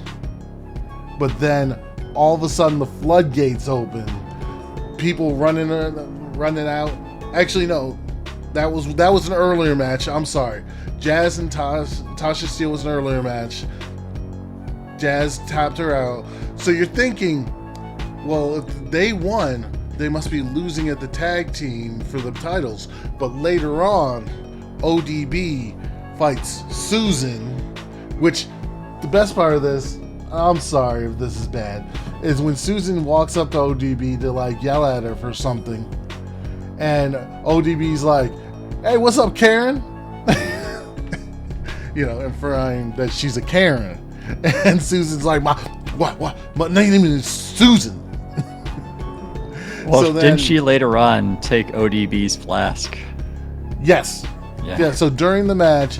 but then all of a sudden the floodgates open. People running out. Actually, no, that was an earlier match. I'm sorry. Jazz and Tasha Steele was an earlier match. Jazz tapped her out. So you're thinking, well, if they won, they must be losing at the tag team for the titles. But later on, ODB fights Susan, which the best part of this, I'm sorry if this is bad, is when Susan walks up to ODB to like yell at her for something. And ODB's like, hey, what's up, Karen? Inferring that she's a Karen. And Susan's like, my name is Susan. Well, so didn't she later on take ODB's flask? Yes. Yeah, so during the match,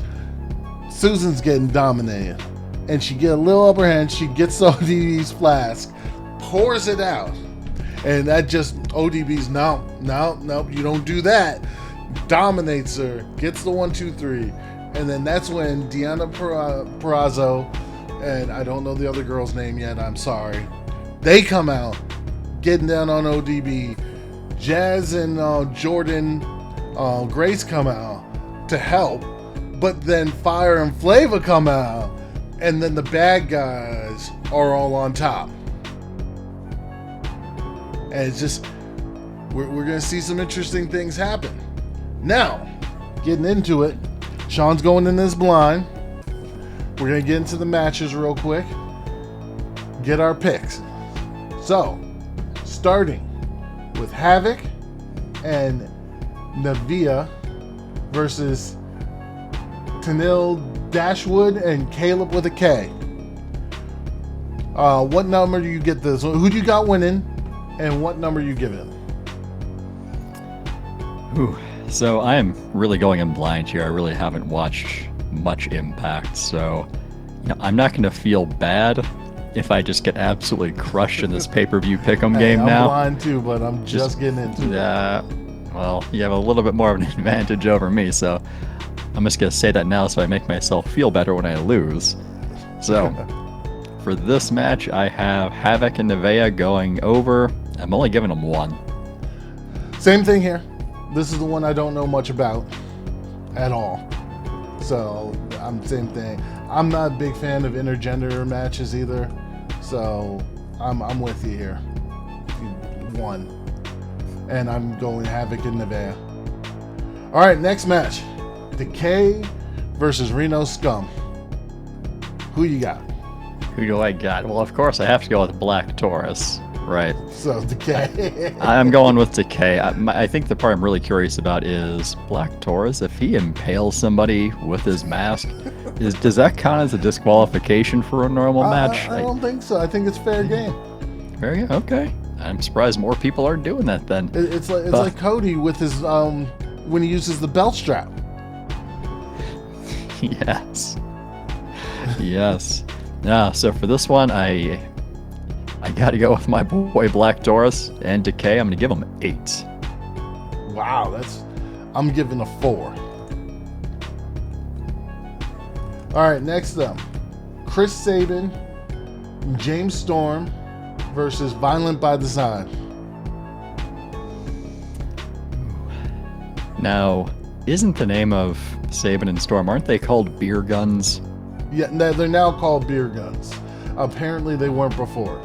Susan's getting dominated. And she get a little upper hand, she gets ODB's flask, pours it out. And that just, ODB's, no, you don't do that. Dominates her, gets the 1, 2, 3. And then that's when Deanna Perazzo, and I don't know the other girl's name yet, I'm sorry. They come out, getting down on ODB. Jazz and Jordan Grace come out to help. But then Fire and Flava come out. And then the bad guys are all on top. And it's just, we're going to see some interesting things happen. Now, getting into it, Sean's going in this blind. We're going to get into the matches real quick. Get our picks. So, starting with Havoc and Navia versus Tanil Dashwood and Caleb with a K. What number do you get this? Who do you got winning? And what number you give it? Ooh. So I am really going in blind here. I really haven't watched much Impact, so I'm not going to feel bad if I just get absolutely crushed in this pay-per-view pick'em game I'm now. I'm blind too, but I'm just getting into it. Well, you have a little bit more of an advantage over me, so I'm just going to say that now so I make myself feel better when I lose. So, for this match, I have Havoc and Nevaeh going over. I'm only giving them 1. Same thing here. This is the one I don't know much about at all. So, same thing. I'm not a big fan of intergender matches either. So, I'm with you here. 1. And I'm going Havoc and Nevaeh. All right, next match. Decay versus Reno Scum. Who you got? Who do I got? Well, of course, I have to go with Black Taurus, right? So, Decay. I'm going with Decay. I think the part I'm really curious about is Black Taurus. If he impales somebody with his mask, does that count as a disqualification for a normal match? I don't think so. I think it's fair game. Fair game? Okay. I'm surprised more people aren't doing that then. It's like Cody with his when he uses the belt strap. Yes. Yes. Yeah, so for this one, I got to go with my boy Black Taurus and Decay. I'm going to give him 8. Wow, I'm giving a 4. All right, next up, Chris Sabin, James Storm versus Violent by Design. Now, isn't the name of Sabin and Storm, aren't they called beer guns? Yeah, they're now called beer guns. Apparently they weren't before.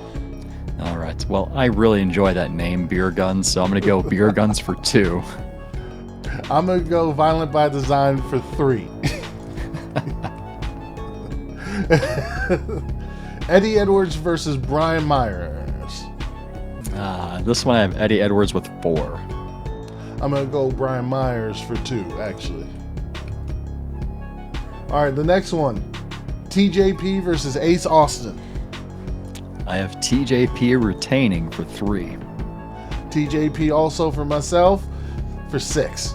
All right. Well, I really enjoy that name, beer guns, so I'm going to go beer guns for 2. I'm going to go Violent by Design for 3. Eddie Edwards versus Brian Meyers. This one I have Eddie Edwards with 4. I'm going to go Brian Meyers for 2, actually. All right, the next one. TJP versus Ace Austin. I have TJP retaining for 3. TJP also for myself for 6.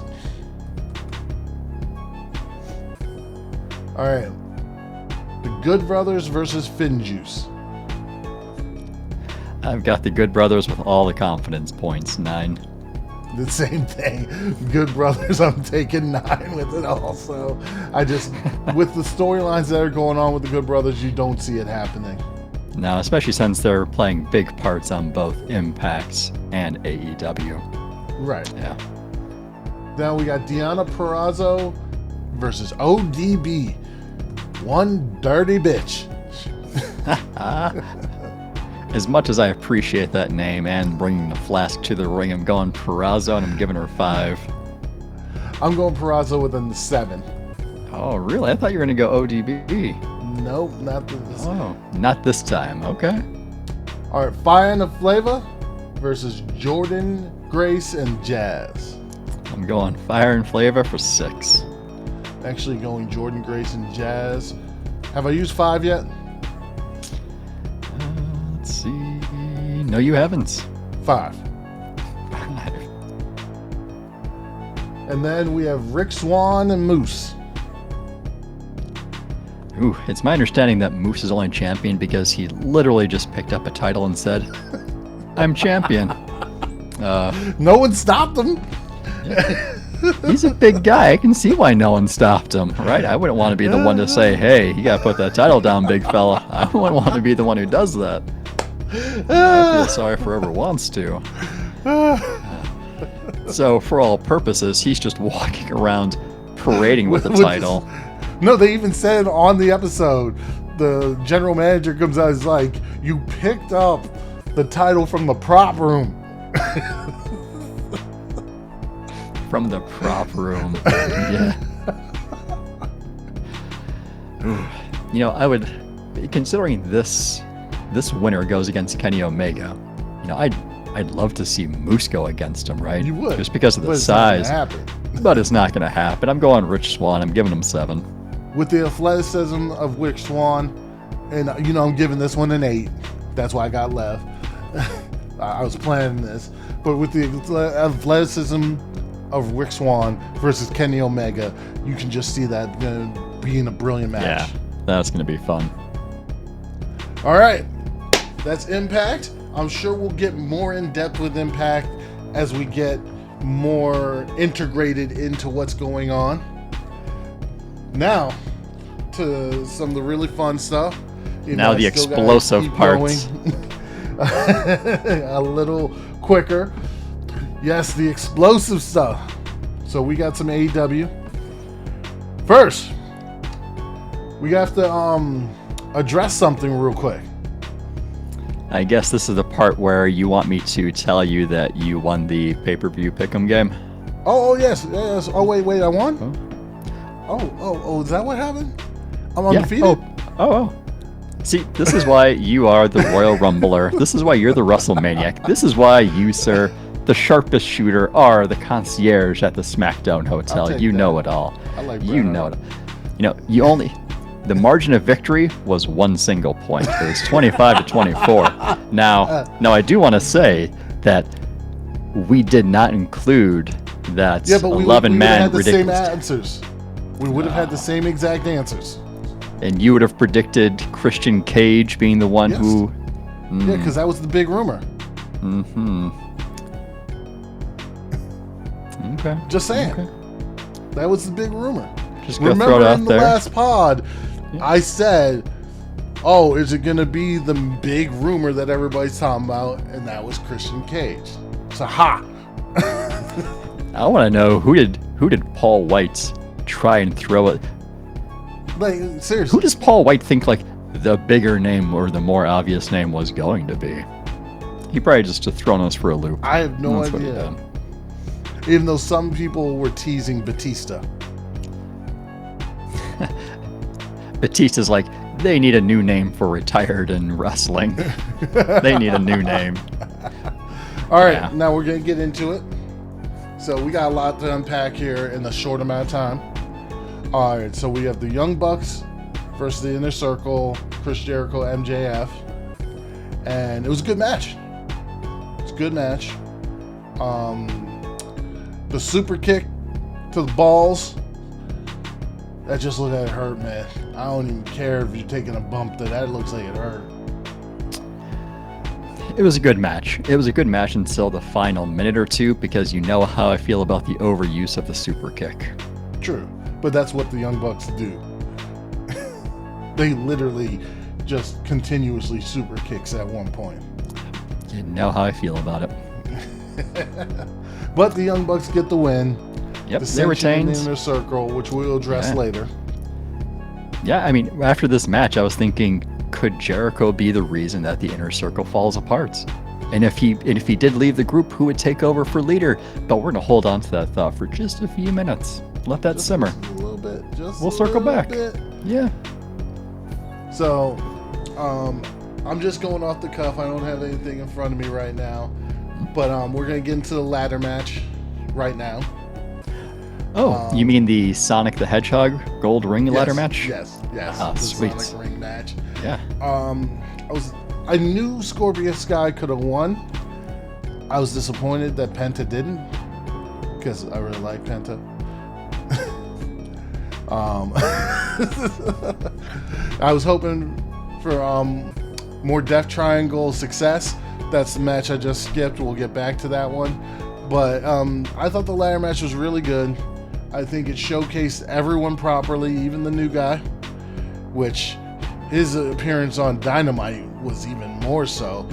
All right. The Good Brothers versus Finjuice. I've got the Good Brothers with all the confidence points, 9. The same thing. Good Brothers, I'm taking 9 with it also. With the storylines that are going on with the Good Brothers, you don't see it happening. No, especially since they're playing big parts on both Impacts and AEW. Right. Yeah. Now we got Deonna Purrazzo versus ODB. One dirty bitch. As much as I appreciate that name and bringing the flask to the ring, I'm going Perazzo and I'm giving her 5. I'm going Perazzo with a 7. Oh, really? I thought you were going to go ODB. Nope, not this. Oh, not this time. Okay. All right, Fire and the Flavor versus Jordan, Grace, and Jazz. I'm going Fire and Flavor for 6. Actually going Jordan, Grace, and Jazz. Have I used 5 yet? Let's see. No, you haven't. 5. And then we have Rick Swann and Moose. Ooh, it's my understanding that Moose is only champion because he literally just picked up a title and said, I'm champion. No one stopped him. He's a big guy. I can see why no one stopped him, right? I wouldn't want to be the one to say, hey, you got to put that title down, big fella. I wouldn't want to be the one who does that. I feel sorry for whoever wants to. So, for all purposes, he's just walking around parading with the title. No, they even said on the episode, the general manager comes out and is like, you picked up the title from the prop room. From the prop room. Yeah. You know, I would, considering this winner goes against Kenny Omega, you know, I'd love to see Moose go against him, right? You would. Just because of the size. But it's not going to happen. I'm going Rich Swann. I'm giving him 7. With the athleticism of Rich Swann, and, you know, I'm giving this one an 8. That's why I got left. I was planning this, but with the athleticism of Rick Swann versus Kenny Omega, you can just see that being a brilliant match. Yeah, that's going to be fun. All right, that's Impact. I'm sure we'll get more in depth with Impact as we get more integrated into what's going on. Now, to some of the really fun stuff. Now the explosive parts. A little quicker. Yes, the explosive stuff. So we got some AEW. First, we have to address something real quick. I guess this is the part where you want me to tell you that you won the pay-per-view pick'em game. Oh yes. Oh wait, I won? Oh, is that what happened? I'm undefeated? Oh. See, this is why you are the Royal Rumbler. This is why you're the WrestleManiac. This is why you, sir, the sharpest shooter, are the concierge at the Smackdown Hotel. You know it all. I like you know it. The margin of victory was one single point. It was 25-24. Now I do want to say that we did not include that 11-man ridiculous. Same answers. We would have had the same exact answers. And you would have predicted Christian Cage being the one who... Yeah, because that was the big rumor. Mm-hmm. Okay. Just saying. Okay. That was the big rumor. Just gonna throw it out in there. The last pod, I said, oh, is it going to be the big rumor that everybody's talking about? And that was Christian Cage. So, ha! I want to know, who did Paul White try and throw it? Like, seriously. Who does Paul White think, like, the bigger name or the more obvious name was going to be? He probably just thrown us for a loop. I have no idea. Even though some people were teasing Batista. Batista's like, they need a new name for retired in wrestling. They need a new name. All right, now we're going to get into it. So we got a lot to unpack here in a short amount of time. All right, so we have the Young Bucks versus the Inner Circle, Chris Jericho, MJF. And it was a good match. It's a good match. The super kick to the balls, that just looked like it hurt, man. I don't even care if you're taking a bump, that looks like it hurt. It was a good match. It was a good match until the final minute or two, because you know how I feel about the overuse of the super kick. True, but that's what the Young Bucks do. They literally just continuously super kicks at one point. You know how I feel about it. But the Young Bucks get the win. Yep, they retained. In the Inner Circle, which we'll address later. Yeah, I mean, after this match, I was thinking, could Jericho be the reason that the Inner Circle falls apart? And if he did leave the group, who would take over for leader? But we're gonna hold on to that thought for just a few minutes. Let that simmer. Just a little bit. We'll circle back. Bit. Yeah. So, I'm just going off the cuff. I don't have anything in front of me right now. But we're going to get into the ladder match right now. Oh, you mean the Sonic the Hedgehog gold ring ladder match? Yes. Ah, sweet. Sonic ring match. Yeah. I knew Scorpio Sky could have won. I was disappointed that Penta didn't, because I really like Penta. I was hoping for more Death Triangle success. That's the match I just skipped. We'll get back to that one. But I thought the ladder match was really good. I think it showcased everyone properly, even the new guy, which his appearance on Dynamite was even more so.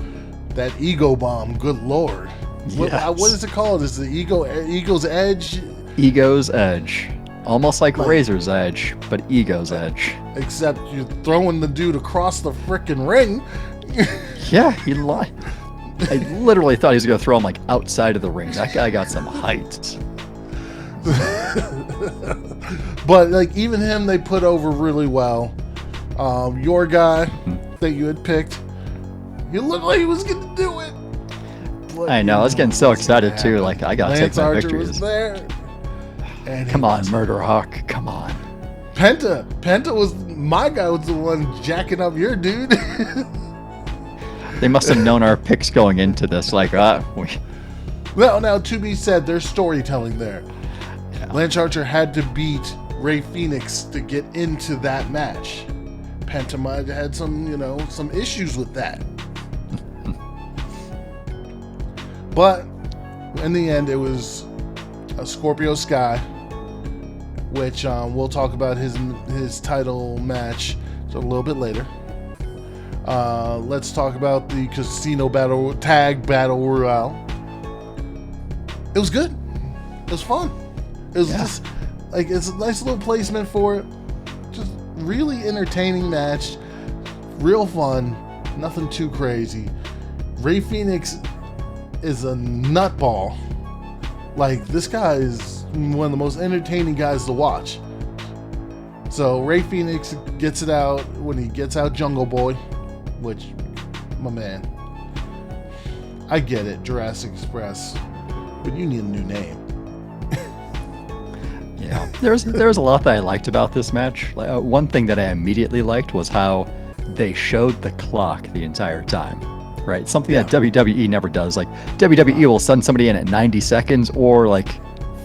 That ego bomb, good lord. Yes. What is it called? Is the Ego's Edge? Ego's Edge. Almost like Razor's Edge, but Ego's Edge. Except you're throwing the dude across the frickin' ring. Yeah, he lied. I literally thought he was going to throw him like outside of the ring. That guy got some height. But like even him, they put over really well. Your guy that you had picked, he looked like he was going to do it. But I know. I was getting so excited too. Like I got to take my Archer victories. was there. And Come on, Murder Hawk. Come on. Penta was my guy. Was the one jacking up your dude. They must have known our picks going into this. Like, Well, now, to be said, there's storytelling there. Yeah. Lance Archer had to beat Rey Fenix to get into that match. Penta might have had some issues with that. But in the end, it was a Scorpio Sky, which we'll talk about his title match a little bit later. Let's talk about the Casino Tag Battle Royale. It was good. It was fun. It was just like, it's a nice little placement for it. Just really entertaining match. Real fun. Nothing too crazy. Rey Fenix is a nutball. Like, this guy is one of the most entertaining guys to watch. So Rey Fenix gets it out when he gets out Jungle Boy, which, my man, I get it, Jurassic Express, but you need a new name. Yeah, there's a lot that I liked about this match. One thing that I immediately liked was how they showed the clock the entire time. Right, something that WWE never does. Like, WWE will send somebody in at 90 seconds or like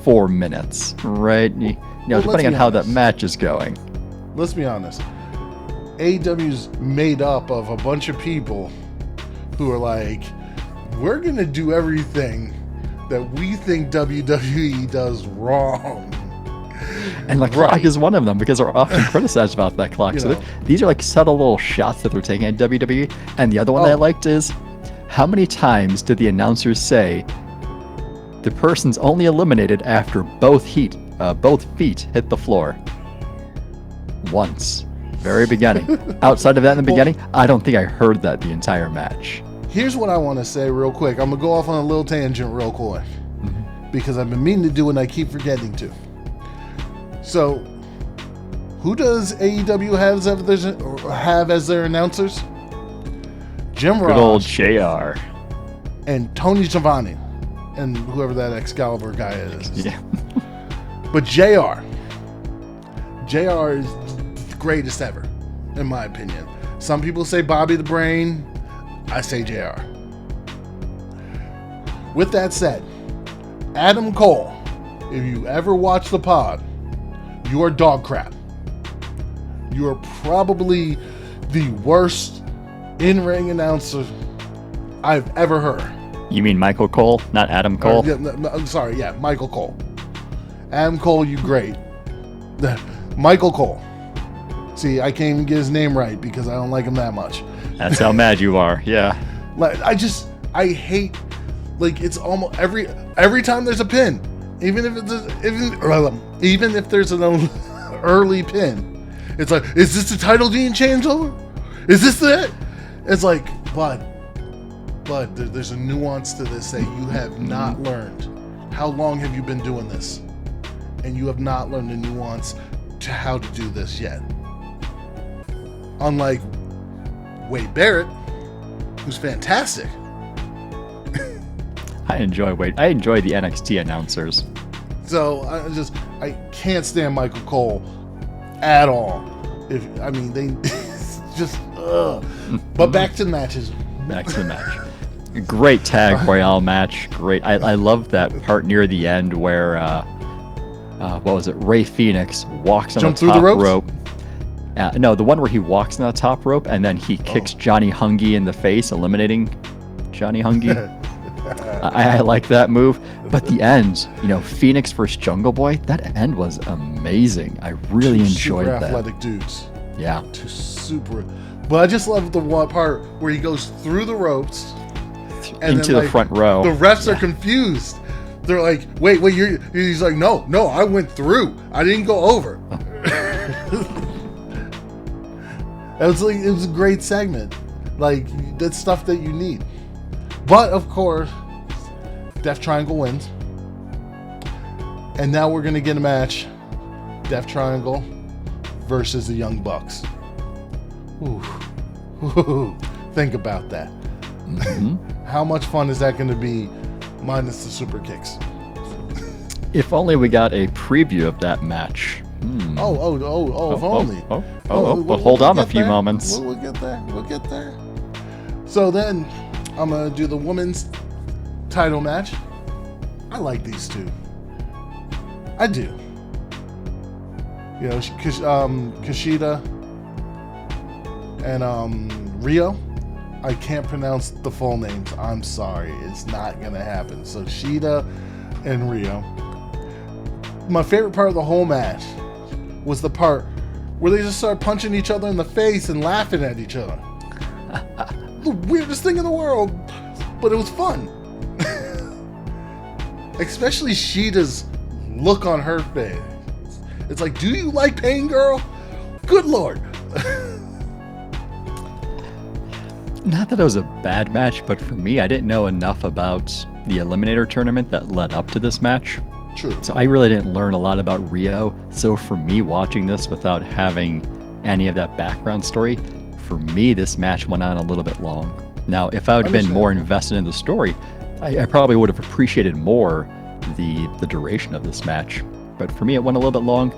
4 minutes, right? Depending on how that match is going. Let's be honest. AEW's made up of a bunch of people who are like, we're gonna do everything that we think WWE does wrong. And the clock is one of them, because they're often criticized about that clock. So these are like subtle little shots that they're taking at WWE. And the other one that I liked is, how many times did the announcers say the person's only eliminated after both feet hit the floor? Once. Very beginning. Outside of that in the beginning, I don't think I heard that the entire match. Here's what I want to say real quick. I'm going to go off on a little tangent real quick. Because I've been meaning to do it and I keep forgetting to. So, who does AEW have as their announcers? Jim Ross. Good old JR. And Tony Schiavone. And whoever that Excalibur guy is. Yeah. But JR is the greatest ever, in my opinion. Some people say Bobby the Brain. I say JR. With that said, Adam Cole, if you ever watch the pod, you are dog crap. You are probably the worst in-ring announcer I've ever heard. You mean Michael Cole, not Adam Cole? I'm sorry, Michael Cole. Adam Cole, you great. Michael Cole. See, I can't even get his name right because I don't like him that much. That's how mad you are, yeah. Like, I hate, like, it's almost every time there's a pin, even if there's an early pin, it's like, is this the title being changed over? Is this it? It's like, but there's a nuance to this that you have not learned. How long have you been doing this? And you have not learned the nuance to how to do this yet. Unlike Wade Barrett, who's fantastic. I enjoy the NXT announcers. So I can't stand Michael Cole at all. They just But back to the matches. Back to the match. Great tag royale match. Great. I love that part near the end where what was it? Rey Fenix walks on the top rope. No, the one where he walks on the top rope and then he kicks Johnny Hungy in the face, eliminating Johnny Hungy. I like that move. But the end, Phoenix versus Jungle Boy, that end was amazing. I really enjoyed that. Super athletic dudes. Yeah. Two super. But I just love the one part where he goes through the ropes and into the front row. The refs are confused. They're like, wait, he's like, no, I went through. I didn't go over. It was a great segment. Like, that's stuff that you need. But, of course, Death Triangle wins. And now we're going to get a match. Death Triangle versus the Young Bucks. Ooh. Think about that. Mm-hmm. How much fun is that going to be minus the super kicks? If only we got a preview of that match. If only. But hold on a few moments. We'll get there. So then I'm going to do the women's title match. I like these two. I do. You know, Kushida and Rio. I can't pronounce the full names. I'm sorry. It's not going to happen. So Shida and Rio. My favorite part of the whole match was the part where they just started punching each other in the face and laughing at each other. The weirdest thing in the world, but it was fun. Especially Shida's look on her face. It's like, do you like pain, girl? Good Lord. Not that it was a bad match, but for me, I didn't know enough about the Eliminator tournament that led up to this match. True. So I really didn't learn a lot about Rio. So for me, watching this without having any of that background story, for me, this match went on a little bit long. Now, if I would have been more invested in the story, I probably would have appreciated more the duration of this match. But for me, it went a little bit long.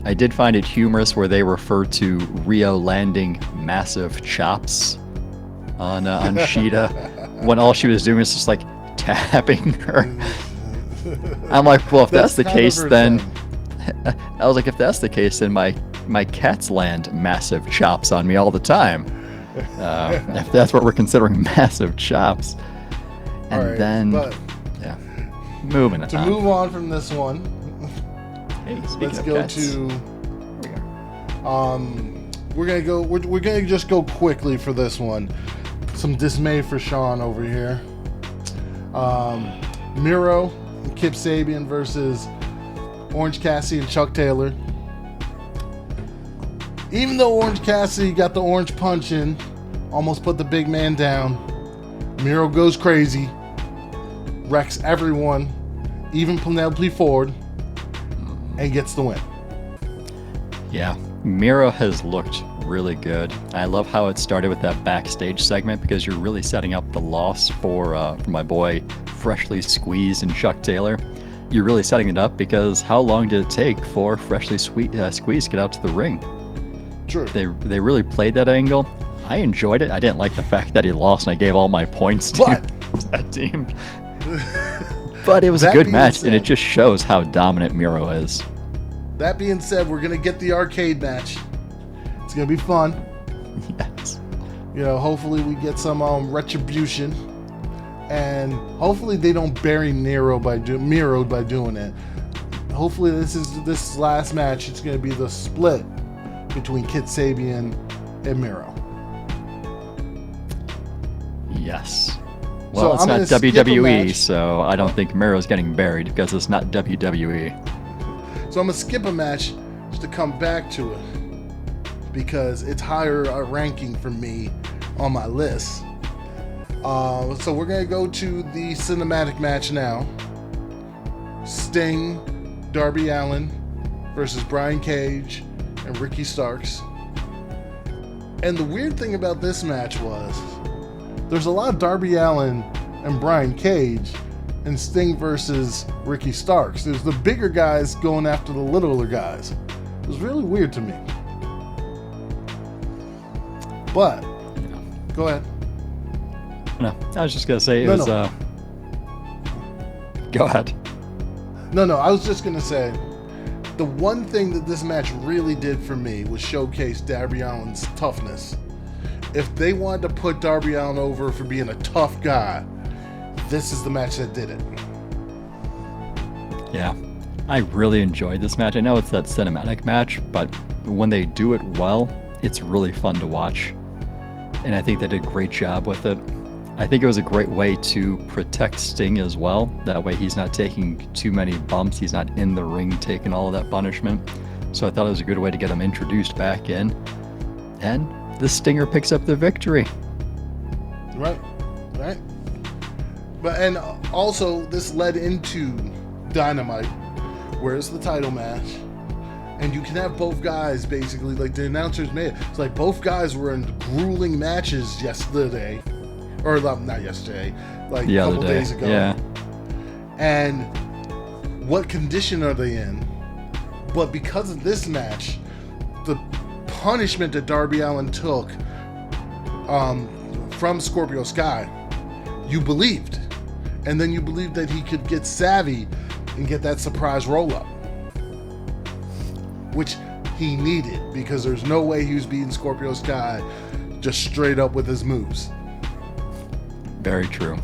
I did find it humorous where they refer to Rio landing massive chops on Shida when all she was doing was just like tapping her. I'm like, well, if that's the case, then I was like, if that's the case, then my cats land massive chops on me all the time. If that's what we're considering massive chops. And then, yeah, moving on. To move on from this one, let's go cats, to. We're gonna just go quickly for this one. Some dismay for Sean over here. Miro, Kip Sabian versus Orange Cassidy and Chuck Taylor. Even though Orange Cassidy got the orange punch in, almost put the big man down, Miro goes crazy, wrecks everyone, even Penelope Ford, and gets the win. Yeah, Miro has looked really good. I love how it started with that backstage segment because you're really setting up the loss for my boy Freshly Squeezed and Chuck Taylor. You're really setting it up because how long did it take for Freshly Squeezed to get out to the ring? True. They really played that angle. I enjoyed it. I didn't like the fact that he lost and I gave all my points to that team. But it was a good match and it just shows how dominant Miro is. That being said, we're going to get the arcade match. It's going to be fun. Yes. You know, hopefully we get some retribution. And hopefully they don't bury Miro by doing it. Hopefully this last match, it's going to be the split between Kip Sabian and Miro. Yes. Well, so it's not WWE, so I don't think Miro's getting buried because it's not WWE. So I'm going to skip a match just to come back to it because it's higher ranking for me on my list. So we're going to go to the cinematic match now. Sting, Darby Allin versus Brian Cage and Ricky Starks. And the weird thing about this match was there's a lot of Darby Allin and Brian Cage and Sting versus Ricky Starks. There's the bigger guys going after the littler guys. It was really weird to me. But, go ahead. No, I was just going to say it was... Go ahead. No, I was just going to say the one thing that this match really did for me was showcase Darby Allin's toughness. If they wanted to put Darby Allin over for being a tough guy, this is the match that did it. Yeah, I really enjoyed this match. I know it's that cinematic match, but when they do it well, it's really fun to watch. And I think they did a great job with it. I think it was a great way to protect Sting as well. That way he's not taking too many bumps. He's not in the ring taking all of that punishment. So I thought it was a good way to get him introduced back in. And the Stinger picks up the victory. Right. But and also this led into Dynamite, where it's the title match. And you can have both guys basically, like the announcers made it. It's like both guys were in grueling matches yesterday. Or not yesterday, like a couple days ago. Yeah. And what condition are they in? But because of this match, the punishment that Darby Allin took from Scorpio Sky, you believed. And then you believed that he could get savvy and get that surprise roll-up, which he needed, because there's no way he was beating Scorpio Sky just straight up with his moves. Very true.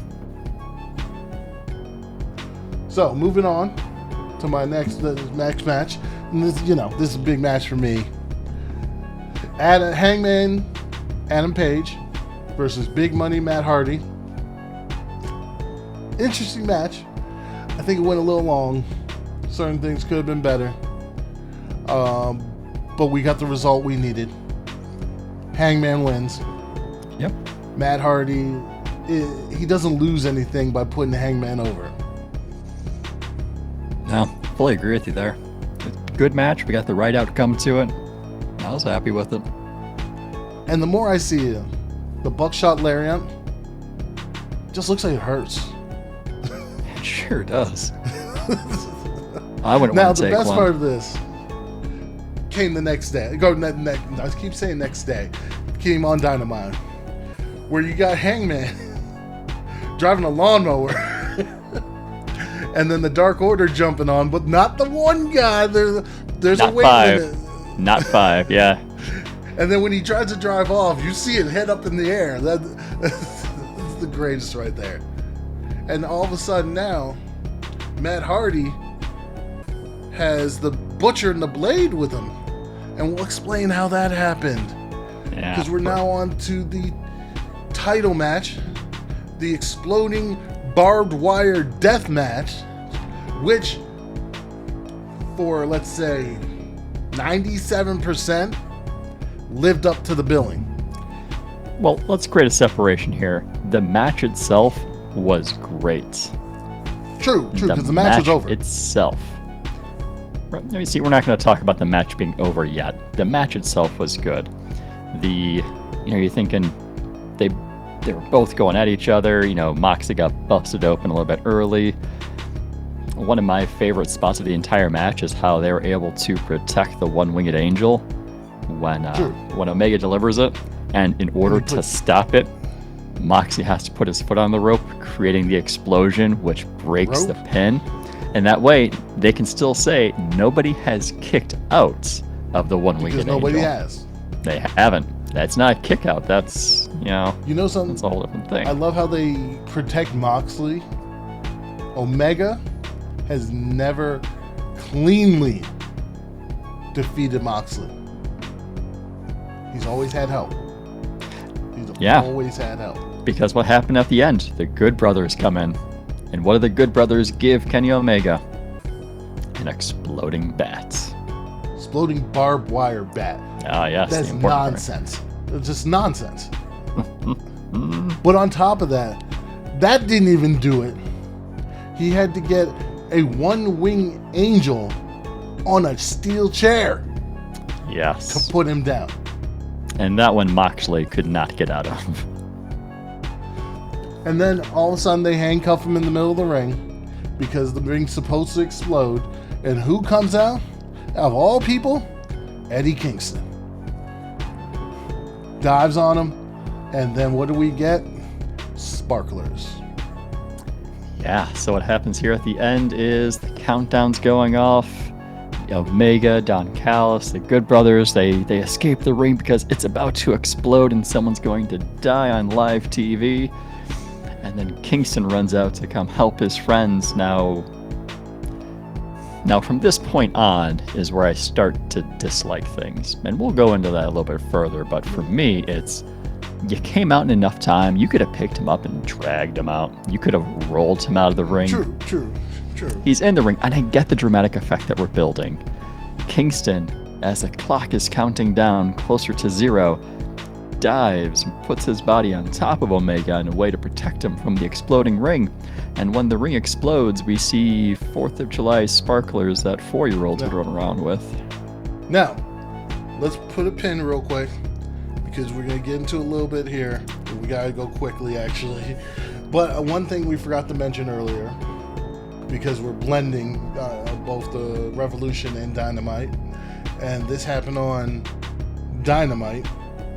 So, moving on to my next match. And this, this is a big match for me. Hangman Adam Page versus Big Money Matt Hardy. Interesting match. I think it went a little long. Certain things could have been better. But we got the result we needed. Hangman wins. Yep. Matt Hardy, he doesn't lose anything by putting Hangman over. No, fully agree with you there. Good match. We got the right outcome to it. I was happy with it. And the more I see it, the buckshot lariat just looks like it hurts. It sure does. I wouldn't now, want to the take best one. part of this came the next day. I keep saying next day. Came on Dynamite, where you got Hangman driving a lawnmower, and then the Dark Order jumping on, but not the one guy. There's not a weight five. limit. Not 5, yeah. And then when he tries to drive off, you see it head up in the air. That's the greatest right there. And all of a sudden now, Matt Hardy has the Butcher and the Blade with him. And we'll explain how that happened. Yeah. Because we're now on to the title match, the exploding barbed wire death match, which for, let's say, 97% lived up to the billing. Well, let's create a separation here. The match itself was great. True, because the match was over. Itself. Let me see, we're not going to talk about the match being over yet. The match itself was good. You're thinking they were both going at each other. Moxley got busted open a little bit early. One of my favorite spots of the entire match is how they were able to protect the one-winged angel when Omega delivers it. And in order to stop it, Moxley has to put his foot on the rope, creating the explosion, which breaks the pin. And that way, they can still say nobody has kicked out of the one-winged angel. Because nobody has. They haven't. That's not a kick out. That's, something? That's a whole different thing. I love how they protect Moxley. Omega has never cleanly defeated Moxley. He's always had help. Always had help. Because what happened at the end? The Good Brothers come in. And what do the Good Brothers give Kenny Omega? An exploding bat. Exploding barbed wire bat. Ah, yes. That's nonsense. It's just nonsense. But on top of that didn't even do it. He had to get a one-wing angel on a steel chair. Yes. To put him down. And that one Moxley could not get out of. And then all of a sudden they handcuff him in the middle of the ring because the ring's supposed to explode. And who comes out? Out of all people, Eddie Kingston. Dives on him. And then what do we get? Sparklers. Yeah, so what happens here at the end is the countdown's going off. Omega, Don Callis, the Good Brothers, they escape the ring because it's about to explode and someone's going to die on live TV. And then Kingston runs out to come help his friends. Now from this point on is where I start to dislike things. And we'll go into that a little bit further, but for me, it's you came out in enough time, you could have picked him up and dragged him out. You could have rolled him out of the ring. True. He's in the ring, and I get the dramatic effect that we're building. Kingston, as the clock is counting down closer to 0, dives and puts his body on top of Omega in a way to protect him from the exploding ring. And when the ring explodes, we see 4th of July sparklers that 4-year-olds would run around with. Now, let's put a pin real quick, because we're going to get into a little bit here. We got to go quickly, actually. But one thing we forgot to mention earlier, because we're blending both the Revolution and Dynamite, and this happened on Dynamite,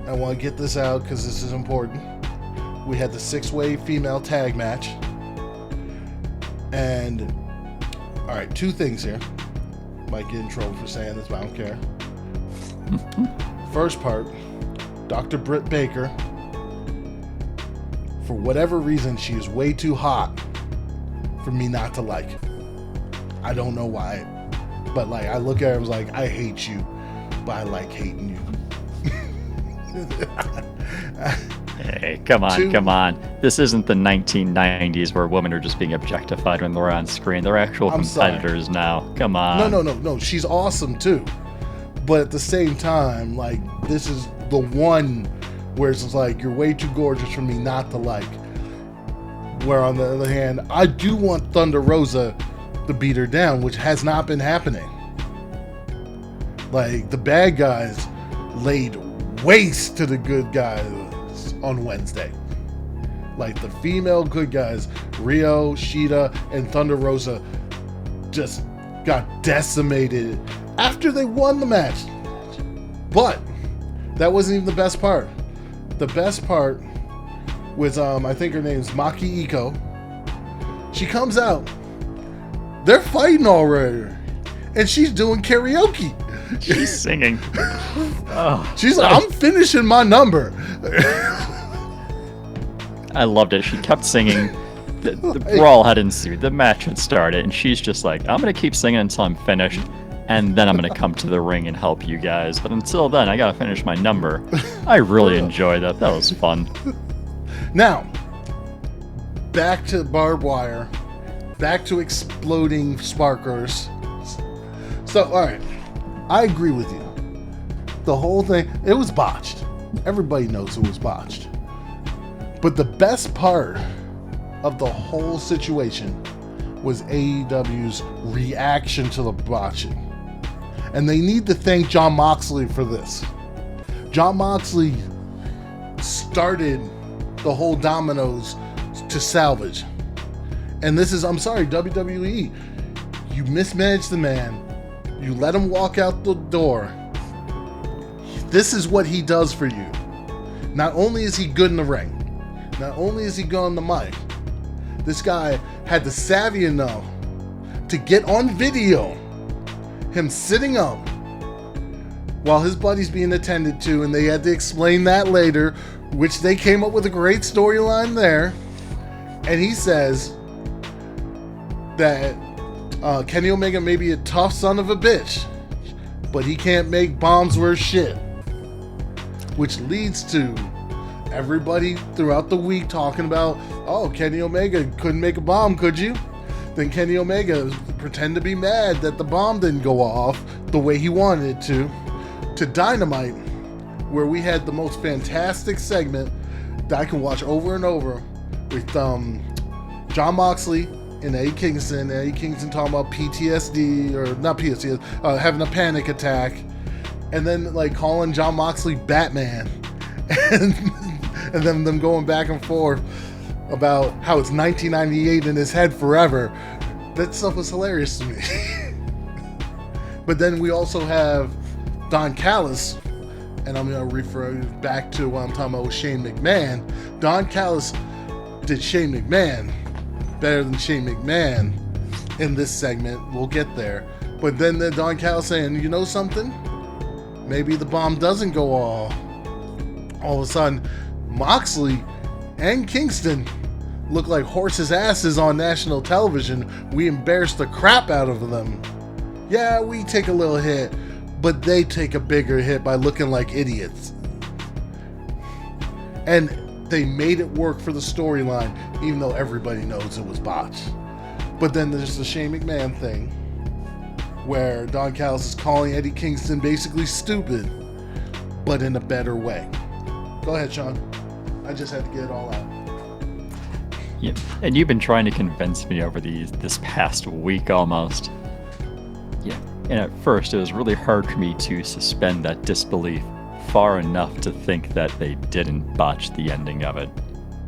I want to get this out because this is important. We had the 6-way female tag match. And, all right, 2 things here. Might get in trouble for saying this, but I don't care. First part, Dr. Britt Baker, for whatever reason, she is way too hot for me not to like. I don't know why. But, like, I look at her and was like, I hate you, but I like hating you. Hey, come on. This isn't the 1990s where women are just being objectified when they're on screen. They're actual competitors now. Come on. No. She's awesome, too. But at the same time, like, this is the one where it's like, you're way too gorgeous for me not to like. Where, on the other hand, I do want Thunder Rosa to beat her down, which has not been happening. Like, the bad guys laid waste to the good guys on Wednesday. Like, the female good guys, Rio, Shida, and Thunder Rosa, just got decimated after they won the match. But that wasn't even the best part. The best part was, I think her name's Maki Iko. She comes out. They're fighting already. And she's doing karaoke. She's singing. She's like, I'm finishing my number. I loved it. She kept singing. The brawl had ensued. The match had started. And she's just like, I'm going to keep singing until I'm finished. And then I'm going to come to the ring and help you guys. But until then, I got to finish my number. I really enjoyed that. That was fun. Now, back to barbed wire. Back to exploding sparklers. So, all right. I agree with you. The whole thing, it was botched. Everybody knows it was botched. But the best part of the whole situation was AEW's reaction to the botching. And they need to thank Jon Moxley for this. Jon Moxley started the whole dominoes to salvage. And this is, I'm sorry, WWE, you mismanaged the man. You let him walk out the door. This is what he does for you. Not only is he good in the ring, not only is he good on the mic, this guy had the savvy enough to get on video him sitting up while his buddy's being attended to, and they had to explain that later, which they came up with a great storyline there. And he says that Kenny Omega may be a tough son of a bitch, but he can't make bombs worth shit. Which leads to everybody throughout the week talking about, oh, Kenny Omega couldn't make a bomb, could you? Then Kenny Omega pretend to be mad that the bomb didn't go off the way he wanted it to Dynamite, where we had the most fantastic segment that I can watch over and over with Jon Moxley and Eddie Kingston. Eddie Kingston talking about PTSD, or not PTSD, having a panic attack, and then like calling Jon Moxley Batman, and then them going back and forth about how it's 1998 in his head forever. That stuff was hilarious to me. But then we also have Don Callis, and I'm going to refer back to what I'm talking about with Shane McMahon. Don Callis did Shane McMahon better than Shane McMahon in this segment. We'll get there. But then Don Callis saying, you know something? Maybe the bomb doesn't go all of a sudden. Moxley and Kingston look like horses' asses on national television. We embarrassed the crap out of them. Yeah, we take a little hit, but they take a bigger hit by looking like idiots. And they made it work for the storyline, even though everybody knows it was botched. But then there's the Shane McMahon thing, where Don Callis is calling Eddie Kingston basically stupid, but in a better way. Go ahead, Sean. I just had to get it all out. Yeah, and you've been trying to convince me over this past week almost. Yeah, and at first it was really hard for me to suspend that disbelief far enough to think that they didn't botch the ending of it.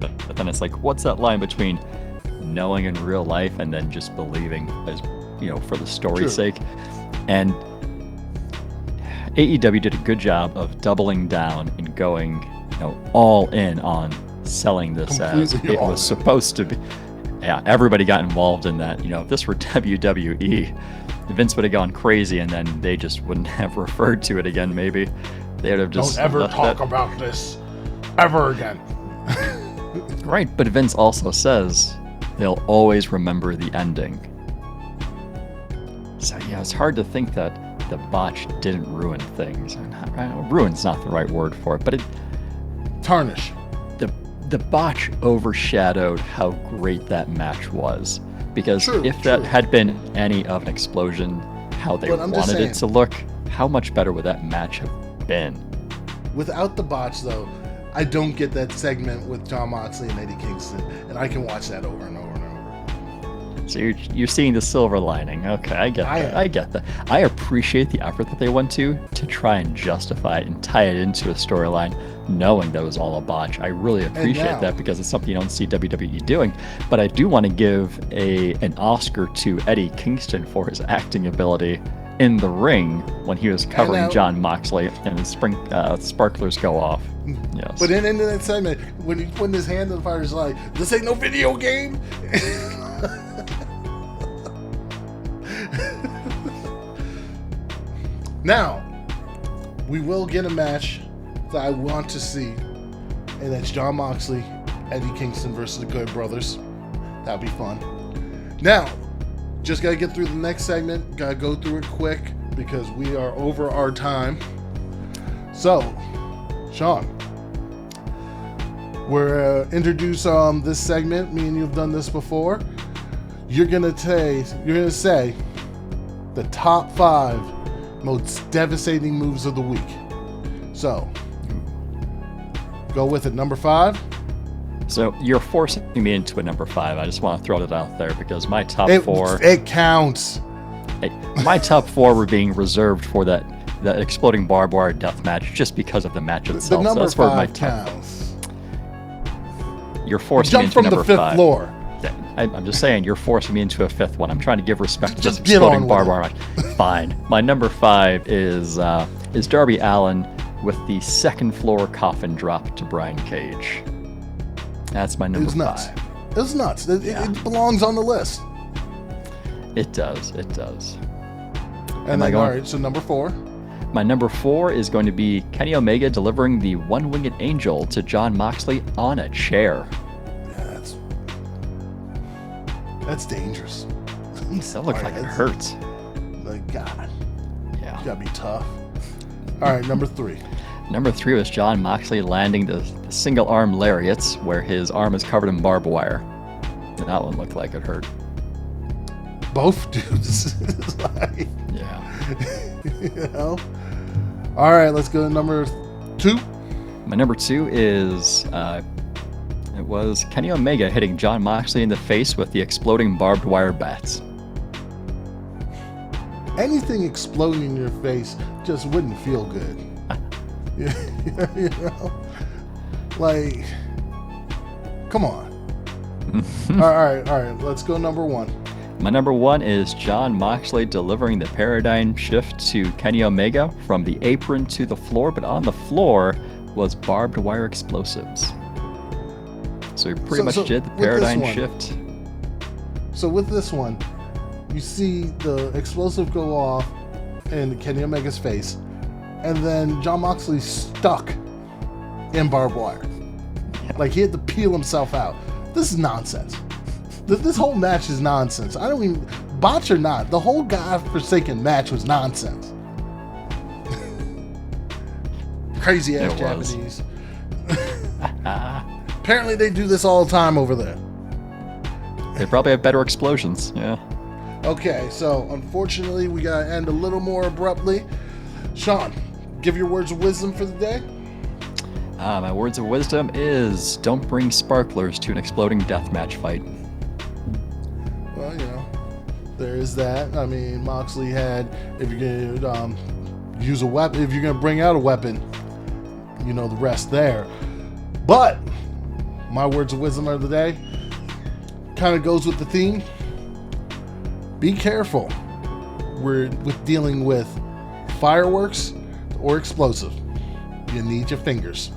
But then it's like, what's that line between knowing in real life and then just believing, as for the story's sake? And AEW did a good job of doubling down and going, all in on selling this as it was supposed to be. Yeah, everybody got involved in that. If this were WWE, Vince would have gone crazy, and then they just wouldn't have referred to it again. Maybe they would have just don't ever talk about this ever again. Right, but Vince also says they'll always remember the ending. So it's hard to think that the botch didn't ruin things. Ruin's not the right word for it, but it tarnish. The botch overshadowed how great that match was, because if that had been any of an explosion, how they wanted it to look, how much better would that match have been? Without the botch, though, I don't get that segment with Jon Moxley and Eddie Kingston, and I can watch that over and over and over. So you're seeing the silver lining. Okay, I get that. I appreciate the effort that they went to try and justify it and tie it into a storyline, knowing that it was all a botch. I really appreciate that, because it's something you don't see WWE doing. But I do want to give an Oscar to Eddie Kingston for his acting ability in the ring when he was covering Jon Moxley and his sparklers go off. Yes. But then into that segment, when he's putting his hand on the fire, he's like, "This ain't no video game." Now, we will get a match that I want to see, and that's Jon Moxley, Eddie Kingston versus the Good Brothers. That'll be fun. Now, just gotta get through the next segment. Gotta go through it quick because we are over our time. So, Sean, we're introduce this segment. Me and you have done this before. You're gonna say the top 5 most devastating moves of the week. So, go with it. Number 5. So you're forcing me into a number 5. I just want to throw it out there because my top 4. It counts. My top 4 were being reserved for that exploding barbed wire death match just because of the match itself. The number so that's 5 my counts. You're forcing me into number 5. Jump from the 5th floor. I'm just saying, you're forcing me into a 5th one. I'm trying to give respect to this exploding barbed wire match. Fine. My number 5 is Darby Allin with the 2nd floor coffin drop to Brian Cage. That's my number 5. It was nuts. It belongs on the list. It does. And then, all right, so number 4. My number 4 is going to be Kenny Omega delivering the one-winged angel to Jon Moxley on a chair. Yeah, that's dangerous. That looks like it hurts. My God. Yeah. You gotta be tough. All right, number 3. Number 3 was Jon Moxley landing the single arm lariats where his arm is covered in barbed wire. And that one looked like it hurt. Both dudes. Yeah. All right, let's go to number 2. My number 2 is it was Kenny Omega hitting Jon Moxley in the face with the exploding barbed wire bats. Anything exploding in your face just wouldn't feel good. Like, come on. all right, let's go number 1. My number 1 is Jon Moxley delivering the paradigm shift to Kenny Omega from the apron to the floor, but on the floor was barbed wire explosives. So he pretty much did the paradigm shift. So with this one, you see the explosive go off in Kenny Omega's face, and then Jon Moxley's stuck in barbed wire. Like he had to peel himself out. This is nonsense. This whole match is nonsense. I don't even, botch or not, the whole godforsaken match was nonsense. Crazy ass Japanese. Apparently they do this all the time over there. They probably have better explosions, yeah. Okay, so unfortunately we gotta end a little more abruptly. Sean, give your words of wisdom for the day. My words of wisdom is don't bring sparklers to an exploding deathmatch fight. Well, there is that. I mean, Moxley had, if you're gonna use a weapon, if you're gonna bring out a weapon, the rest there. But my words of wisdom of the day kind of goes with the theme. Be careful with dealing with fireworks or explosive. You need your fingers.